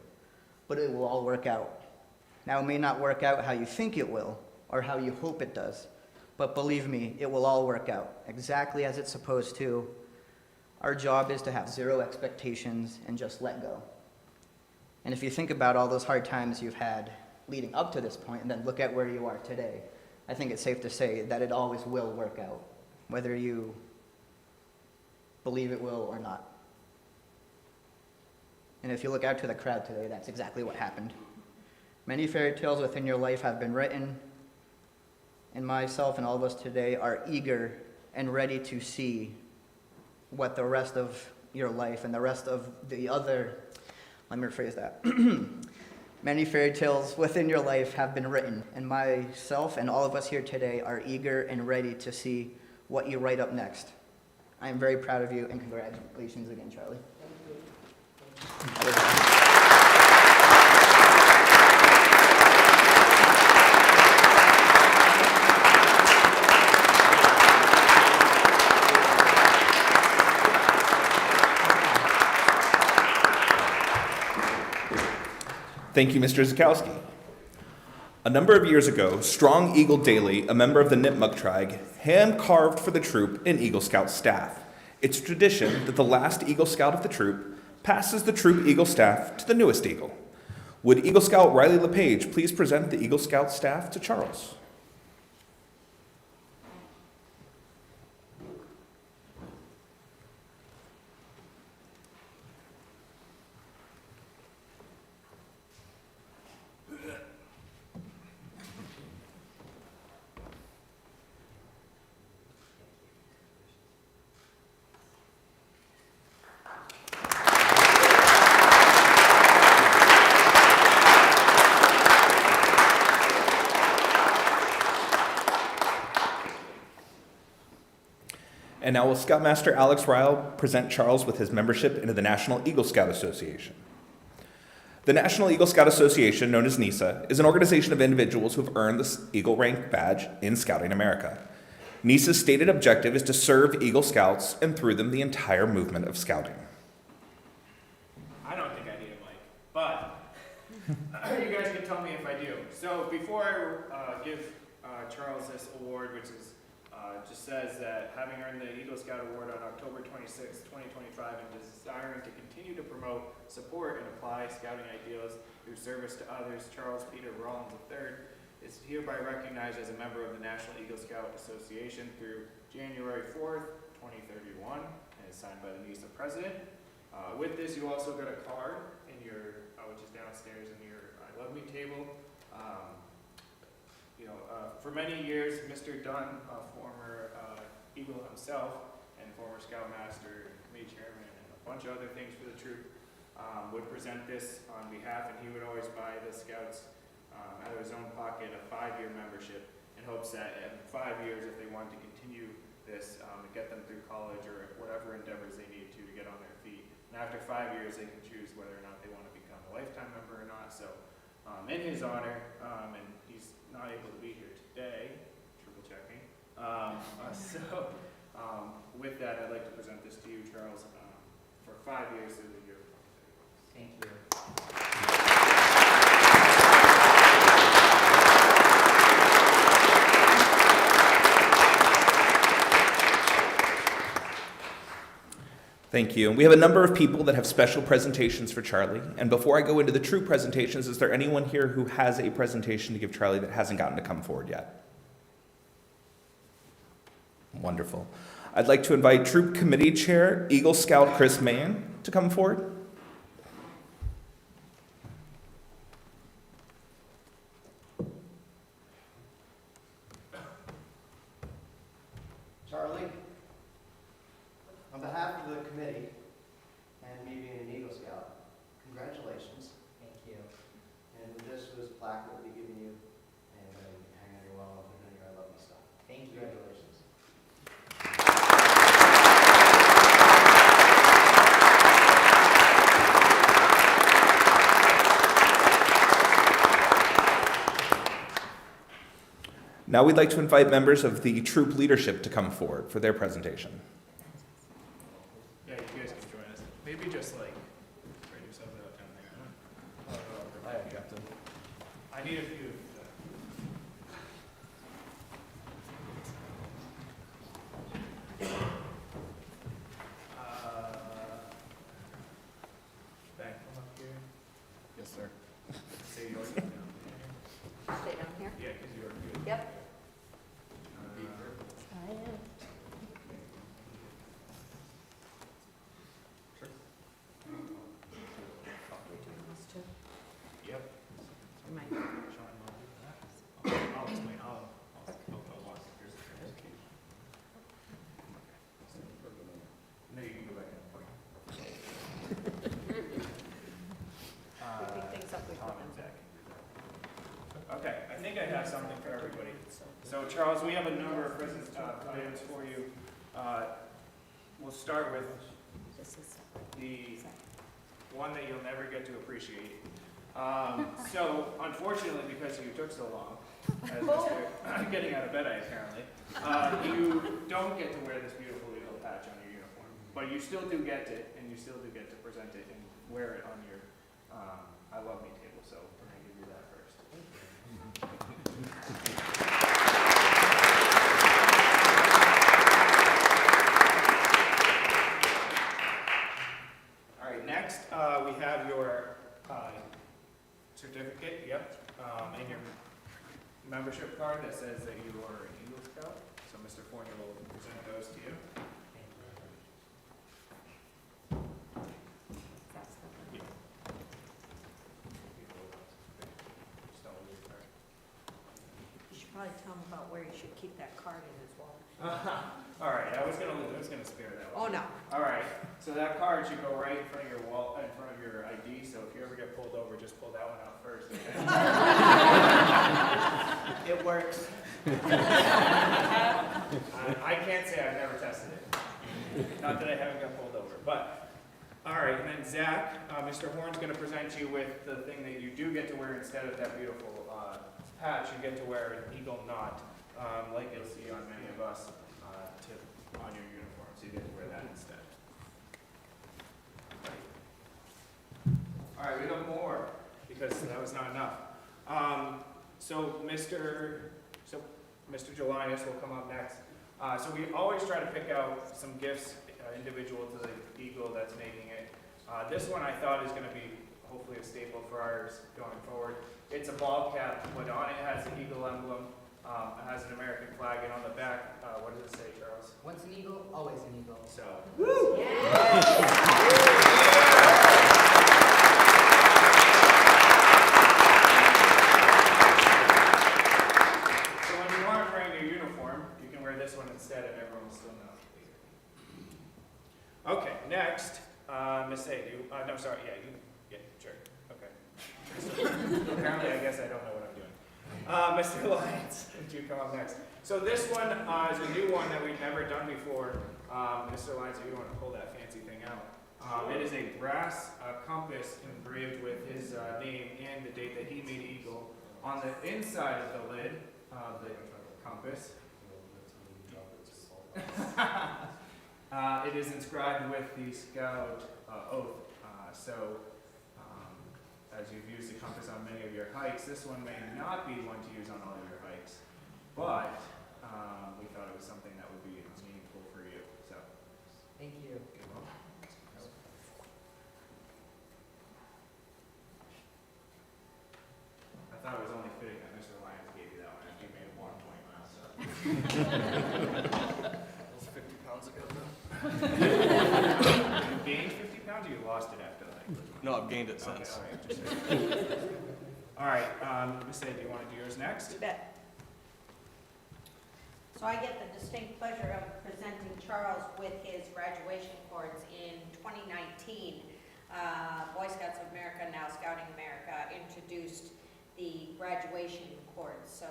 But it will all work out. Now, it may not work out how you think it will or how you hope it does, but believe me, it will all work out exactly as it's supposed to. Our job is to have zero expectations and just let go." And if you think about all those hard times you've had leading up to this point and then look at where you are today, I think it's safe to say that it always will work out, whether you believe it will or not. And if you look out to the crowd today, that's exactly what happened. Many fairy tales within your life have been written, and myself and all of us today are eager and ready to see what the rest of your life and the rest of the other, let me rephrase that. Many fairy tales within your life have been written, and myself and all of us here today are eager and ready to see what you write up next. I am very proud of you, and congratulations again, Charlie. Thank you, Mr. Zukowski. A number of years ago, Strong Eagle Daly, a member of the Nipmuc tribe, hand-carved for the troop an Eagle Scout staff. It's tradition that the last Eagle Scout of the troop passes the troop Eagle staff to the newest Eagle. Would Eagle Scout Riley LePage please present the Eagle Scout staff to Charles? And now will Scoutmaster Alex Ryle present Charles with his membership into the National Eagle Scout Association. The National Eagle Scout Association, known as NESA, is an organization of individuals who have earned the Eagle Rank badge in Scouting America. NESA's stated objective is to serve Eagle Scouts and through them the entire movement of Scouting. I don't think I need a mic, but you guys can tell me if I do. So before I give Charles this award, which is just says that having earned the Eagle Scout Award on October 26, 2025, and desiring to continue to promote, support, and apply Scouting ideals through service to others, Charles Peter Rollins III is hereby recognized as a member of the National Eagle Scout Association through January 4th, 2031, and is signed by the NESA president. With this, you also got a card in your, which is downstairs in your I Love Me table. For many years, Mr. Dunn, a former Eagle himself, and former Scoutmaster, and committee chairman, and a bunch of other things for the troop, would present this on behalf, and he would always buy the Scouts out of his own pocket a 5-year membership in hopes that in 5 years, if they wanted to continue this and get them through college or whatever endeavors they needed to get on their feet. And after 5 years, they can choose whether or not they want to become a lifetime member or not. So in his honor, and he's not able to be here today, triple checking. With that, I'd like to present this to you, Charles, for 5 years through the year. Thank you. Thank you. And we have a number of people that have special presentations for Charlie. And before I go into the true presentations, is there anyone here who has a presentation to give Charlie that hasn't gotten to come forward yet? Wonderful. I'd like to invite Troop Committee Chair, Eagle Scout Chris Mann, to come forward. Charlie, on behalf of the committee and me being an Eagle Scout, congratulations. Thank you. And this was plaque we'll be giving you, and you can hang on your wall and put it in your I Love You stuff. Thank you. Congratulations. Now we'd like to invite members of the troop leadership to come forward for their presentation. Yeah, you guys can join us. Maybe just like write yourselves out down there. Hi, Captain. I need a few. Ben, come up here. Yes, sir. Say yours. Stay down here? Yeah, because you're good. Yep. Be I am. Yep. Am I- Sean, will do that. I'll explain. I'll walk you through. No, you can go back in. Okay. think I have something for everybody. So Charles, we have a number of present items for you. We'll start with the one that you'll never get to appreciate. So unfortunately, because you took so long, as Mr. getting out of bed apparently, you don't get to wear this beautiful eagle patch on your uniform. But you still do get it, and you still do get to present it and wear it on your I Love Me table. So we're going to give you that first. All right, next we have your certificate, and your membership card that says that you are an Eagle Scout. So Mr. Fournier will present those to you. You should probably tell him about where you should keep that card in his wallet. All right, I was gonna spare that one. Oh, no. All right, so that card should go right in front of your wall, in front of your ID. So if you ever get pulled over, just pull that one out first. Okay? It works. I can't say I've never tested it. Not that I haven't got pulled over, but all right. And then Zach, Mr. Horn's going to present you with the thing that you do get to wear instead of that beautiful patch. You get to wear an eagle knot, like you'll see on many of us, on your uniform. So you get to wear that instead. All right, we have more because that was not enough. So Mr. Jelinas will come up next. So we always try to pick out some gifts individual to the eagle that's making it. This one I thought is going to be hopefully a staple for ours going forward. It's a ball cap, but on it has the eagle emblem. It has an American flag, and on the back, what does it say, Charles? Once an eagle, always an eagle. So. Woo! This one instead, and everyone will still know. Okay, next, Miss A. No, sorry, yeah, sure, okay. Apparently, I guess I don't know what I'm doing. Mr. Lyons, would you come up next? So this one is a new one that we've never done before. Mr. Lyons, if you want to pull that fancy thing out. It is a brass compass engraved with his name and the date that he made eagle. On the inside of the lid of the compass, it is inscribed with the Scout oath. As you've used the compass on many of your hikes, this one may not be one to use on all of your hikes, but we thought it was something that would be meaningful for you. So, thank you. I thought it was only fitting that Mr. Lyons gave you that one after you made it 1 point last. That was 50 pounds ago, though. You gained 50 pounds, or you lost it after that? No, I've gained it since. All right, Miss A, do you want to do yours next? You bet. So I get the distinct pleasure of presenting Charles with his graduation cords in 2019. Boy Scouts of America, now Scouting America, introduced the graduation cords. So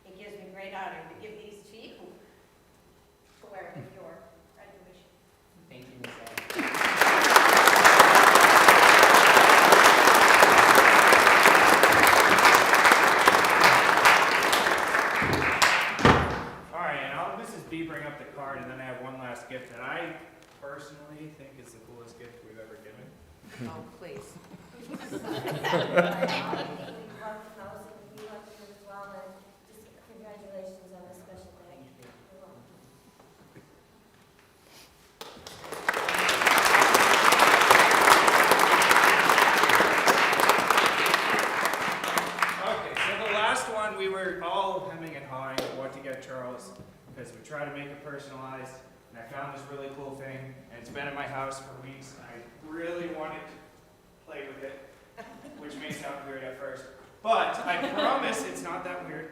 it gives me great honor to give these to you to wear at your graduation. Thank you, Ms. A. All right, and I'll have Mrs. B bring up the card, and then I have one last gift that I personally think is the coolest gift we've ever given. Oh, please. Congratulations on this special day. Okay, so the last one, we were all hemming and hawing what to get Charles, because we tried to make it personalized, and I found this really cool thing, and it's been in my house for weeks, and I really wanted to play with it, which may sound weird at first, but I promise it's not that weird.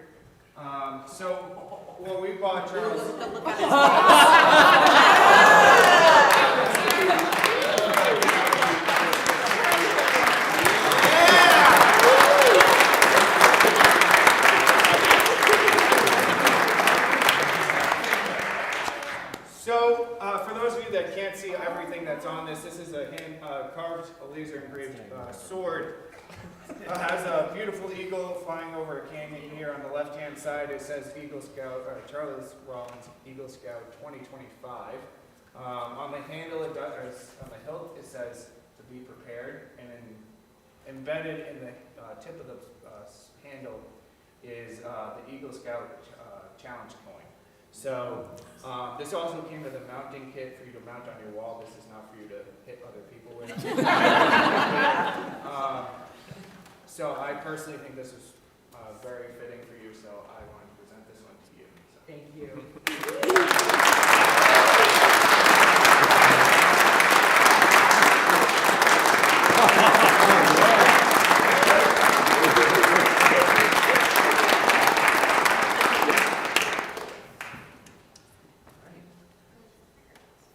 So, well, we bought Charles. carved, a laser engraved sword. Has a beautiful eagle flying over a canyon here. On the left-hand side, it says Eagle Scout, or Charles Rollins, Eagle Scout 2025. On the handle, on the hilt, it says to be prepared, and then embedded in the tip of the handle is the Eagle Scout challenge coin. So this also came with a mounting kit for you to mount on your wall. This is not for you to hit other people with. So I personally think this is very fitting for you, so I wanted to present this one to you. So. Thank you.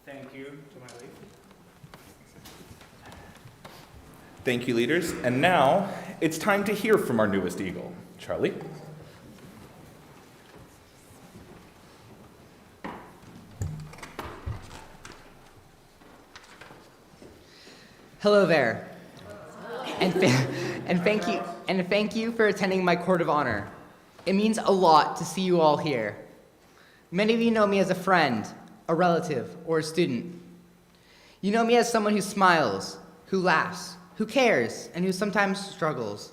Thank you to my lead. Thank you, leaders. And now it's time to hear from our newest Eagle. Charlie? Hello there. And thank you for attending my court of honor. It means a lot to see you all here. Many of you know me as a friend, a relative, or a student. You know me as someone who smiles, who laughs, who cares, and who sometimes struggles.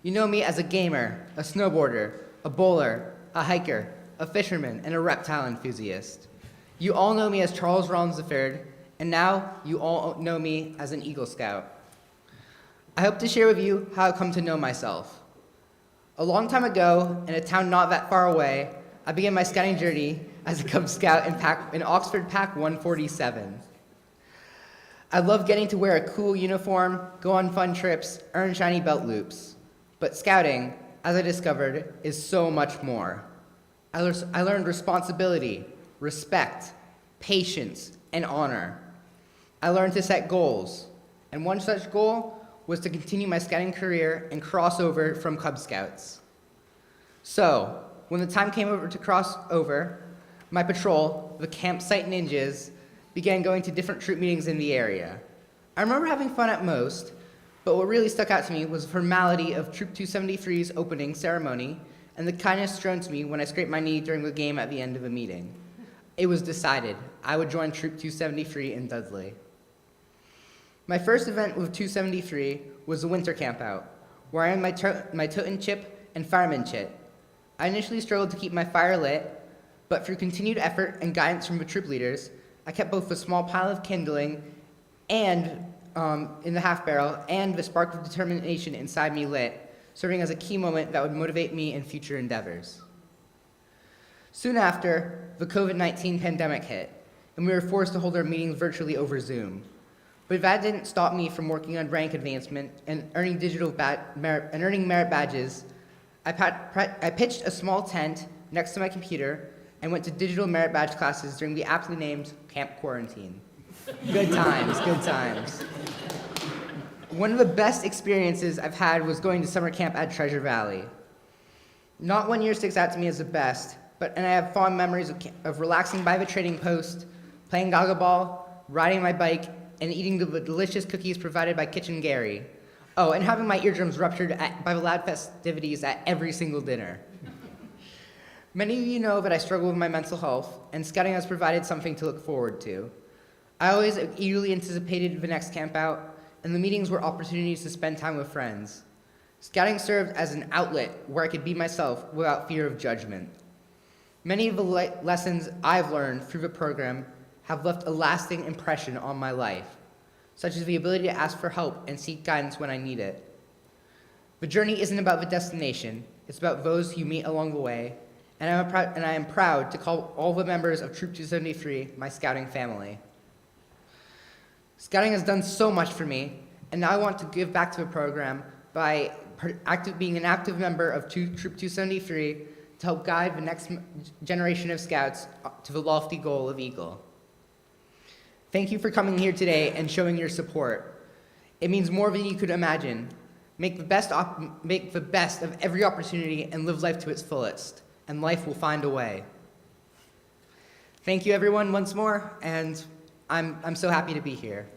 You know me as a gamer, a snowboarder, a bowler, a hiker, a fisherman, and a reptile enthusiast. You all know me as Charles Rollins III, and now you all know me as an Eagle Scout. I hope to share with you how I've come to know myself. A long time ago, in a town not that far away, I began my scouting journey as a Cub Scout in Oxford Pack 147. I love getting to wear a cool uniform, go on fun trips, earn shiny belt loops. But scouting, as I discovered, is so much more. I learned responsibility, respect, patience, and honor. I learned to set goals, and one such goal was to continue my scouting career and cross over from Cub Scouts. So, when the time came over to cross over, my patrol, the Campsite Ninjas, began going to different troop meetings in the area. I remember having fun at most, but what really stuck out to me was the formality of Troop 273's opening ceremony and the kindness shown to me when I scraped my knee during the game at the end of a meeting. It was decided I would join Troop 273 in Dudley. My first event with 273 was the winter campout, where I earned my Toten chip and fireman chip. I initially struggled to keep my fire lit, but through continued effort and guidance from the troop leaders, I kept both the small pile of kindling and in the half barrel and the spark of determination inside me lit, serving as a key moment that would motivate me in future endeavors. Soon after, the COVID-19 pandemic hit, and we were forced to hold our meetings virtually over Zoom. But that didn't stop me from working on rank advancement and earning merit badges. I pitched a small tent next to my computer and went to digital merit badge classes during the aptly named Camp Quarantine. Good times, good times. One of the best experiences I've had was going to summer camp at Treasure Valley. Not one year sticks out to me as the best, and I have fond memories of relaxing by the trading post, playing goggle ball, riding my bike, and eating the delicious cookies provided by Kitchen Gary. Oh, and having my eardrums ruptured by the loud festivities at every single dinner. Many of you know that I struggle with my mental health, and scouting has provided something to look forward to. I always eagerly anticipated the next camp out, and the meetings were opportunities to spend time with friends. Scouting served as an outlet where I could be myself without fear of judgment. Many of the lessons I've learned through the program have left a lasting impression on my life, such as the ability to ask for help and seek guidance when I need it. The journey isn't about the destination, it's about those you meet along the way, and I am proud to call all the members of Troop 273 my scouting family. Scouting has done so much for me, and now I want to give back to the program by being an active member of Troop 273 to help guide the next generation of scouts to the lofty goal of Eagle. Thank you for coming here today and showing your support. It means more than you could imagine. Make the best of every opportunity and live life to its fullest, and life will find a way. Thank you everyone once more, and I'm so happy to be here.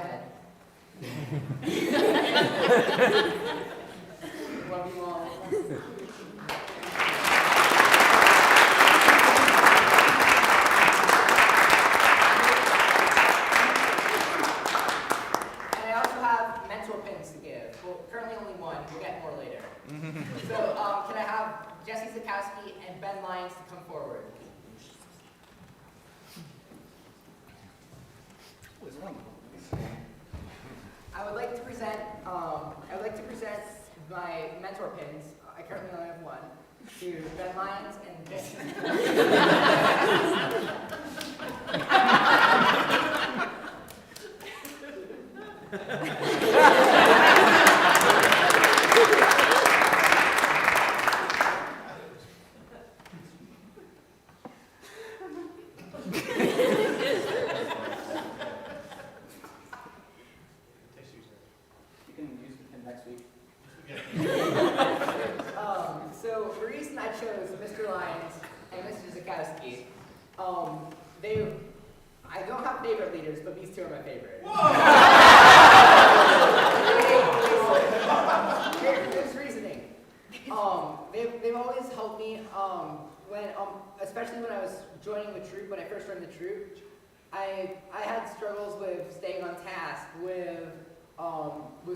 head. Love you all. And I also have mentor pins to give. Well, currently only one. We'll get more later. So, can I have Jesse Zakowski and Ben Lyons to come forward? I would like to present my mentor pins. I currently only have one. To Ben Lyons and Jesse. So the reason I chose Mr. Lyons and Mr. Zakowski, I don't have favorite leaders, but these two are my favorite. Here's reasoning. They've always helped me when, especially when I was joining the troop. When I first joined the troop, I had struggles with staying on task, with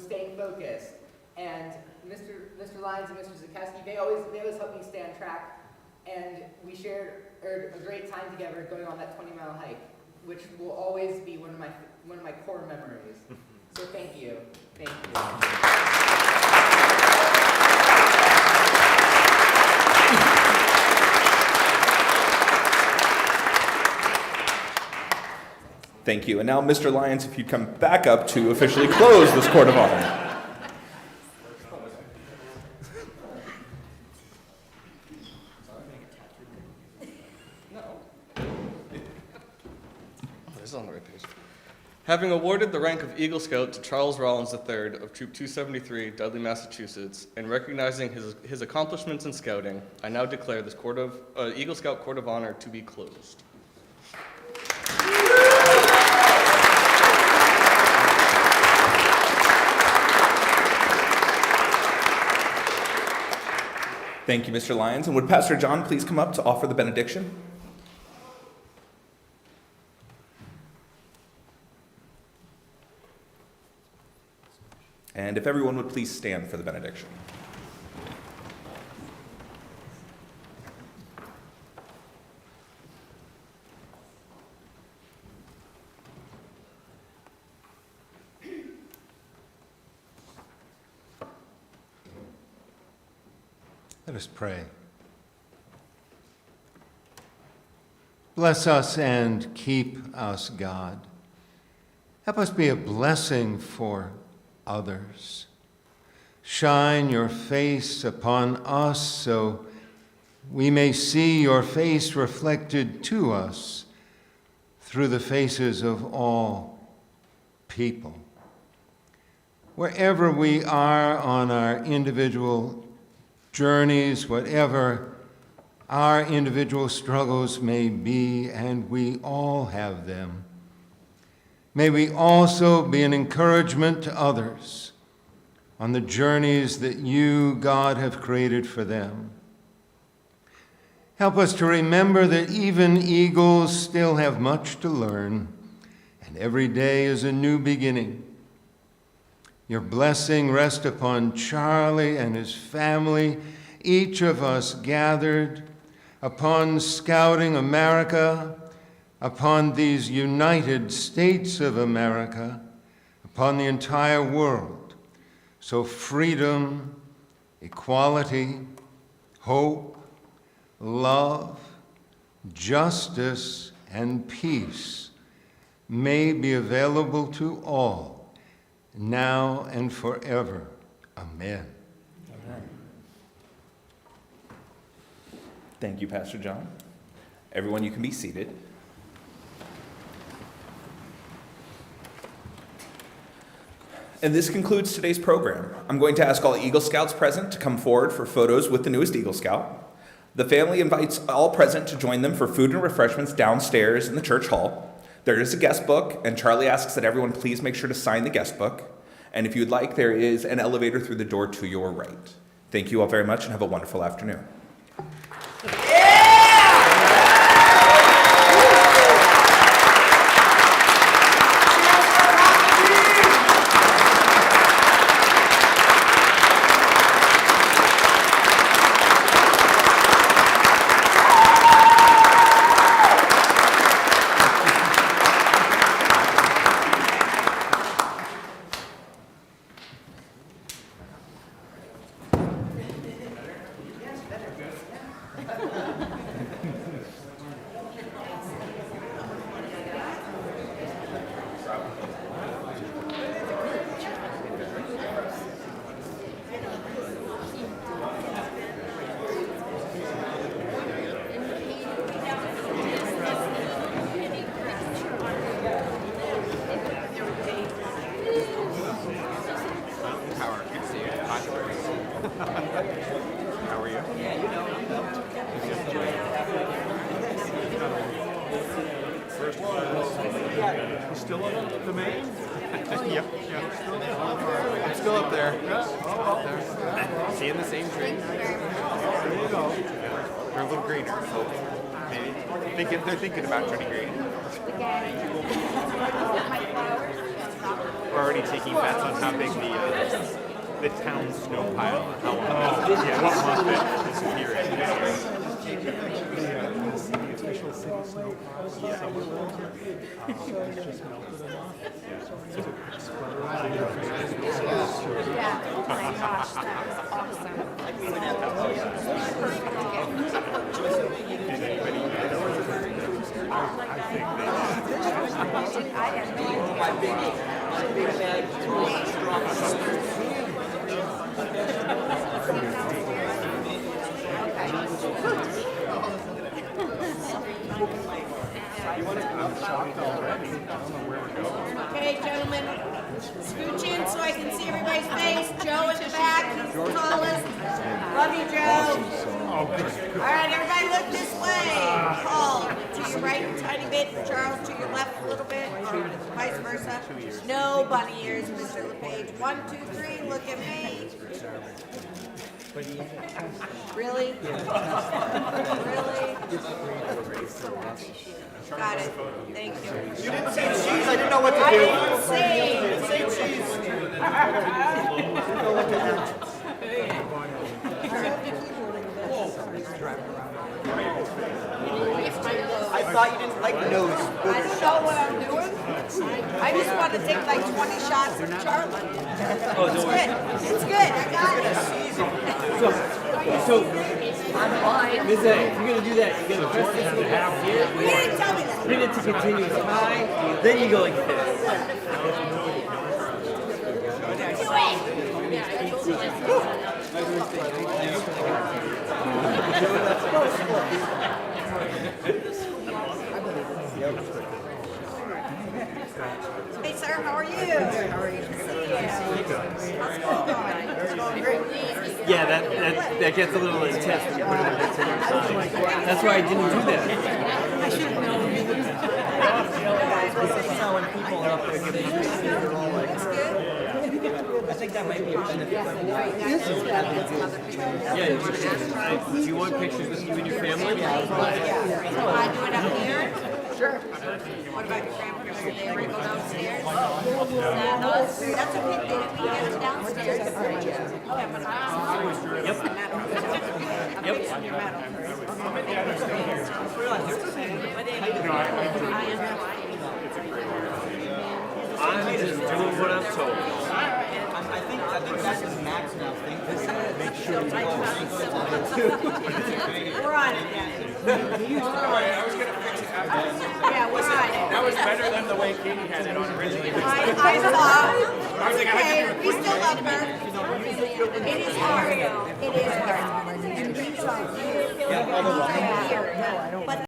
staying focused. And Mr. Lyons and Mr. Zakowski, they always helped me stay on track, and we shared a great time together going on that 20-mile hike, which will always be one of my core memories. So thank you. Thank you. Thank you. And now, Mr. Lyons, if you'd come back up to officially close this court of honor. On the right page. Having awarded the rank of Eagle Scout to Charles Rollins III of Troop 273, Dudley, Massachusetts, and recognizing his accomplishments in scouting, I now declare this Eagle Scout Court of Honor to be closed. Thank you, Mr. Lyons. And would Pastor John please come up to offer the benediction? And if everyone would please stand for the benediction. Let us pray. Bless us and keep us, God. Help us be a blessing for others. Shine your face upon us so we may see your face reflected to us through the faces of all people. Wherever we are on our individual journeys, whatever our individual struggles may be, and we all have them, may we also be an encouragement to others on the journeys that you, God, have created for them. Help us to remember that even eagles still have much to learn, and every day is a new beginning. Your blessing rest upon Charlie and his family, each of us gathered, upon Scouting America, upon these United States of America, upon the entire world. So freedom, equality, hope, love, justice, and peace may be available to all, now and forever. Amen. Amen. Thank you, Pastor John. Everyone, you can be seated. And this concludes today's program. I'm going to ask all Eagle Scouts present to come forward for photos with the newest Eagle Scout. The family invites all present to join them for food and refreshments downstairs in the church hall. There is a guest book, and Charlie asks that everyone please make sure to sign the guest book. And if you'd like, there is an elevator through the door to your right. Thank you all very much and have a wonderful afternoon. How are you? First one. Still up the main? Yep. I'm still up there. Up there. Seeing the same tree. There you go. They're a little greener, so maybe they're thinking about turning green. We're already taking bets on how big the town snow pile, how long what month it disappearing this year. The official city snow pile somewhere it's just melted enough. Yeah, oh my gosh, that was awesome. Did anybody I think they I'm shocked already. I don't know where we're going. Okay, gentlemen, scooch in so I can see everybody's face. Joe in the back, he's the tallest. Love you, Joe. All right, everybody look this way. Paul, to your right a tiny bit. Charles, to your left a little bit, or vice versa. No bunny ears, Mr. LePage. 1, 2, 3, look at me. Really? Really? Got it. Thank you. You didn't say cheese. I didn't know what to do. I didn't say cheese. I thought you didn't like nose. I don't know what I'm doing. I just want to take like 20 shots of Charlie. It's good. It's good. I got it. So I'm fine. Ms. A, if you're going to do that, you're going to press this little half here. You didn't tell me that. Bring it to continuous high. Then you go like this. Hey, sir, how are you? How are you? Yeah, that gets a little intense when you put it on continuous high. That's why I didn't do that. I should have known. When people are up there giving they're all like, I think that might be a benefit. Yeah, do you want pictures with you and your family? I do it up here? Sure. What about your family? Are they ever go downstairs? No, that's okay. You get it downstairs. Yeah, but Yep. Yep. I'm just doing what I'm told. I think that's his max now. Make sure you we're on it. I was going to fix it. Yeah, we're on it. That was better than the way Katie had it on originally. I saw. Okay, we still love her. It is hard. It is hard. And these are here. But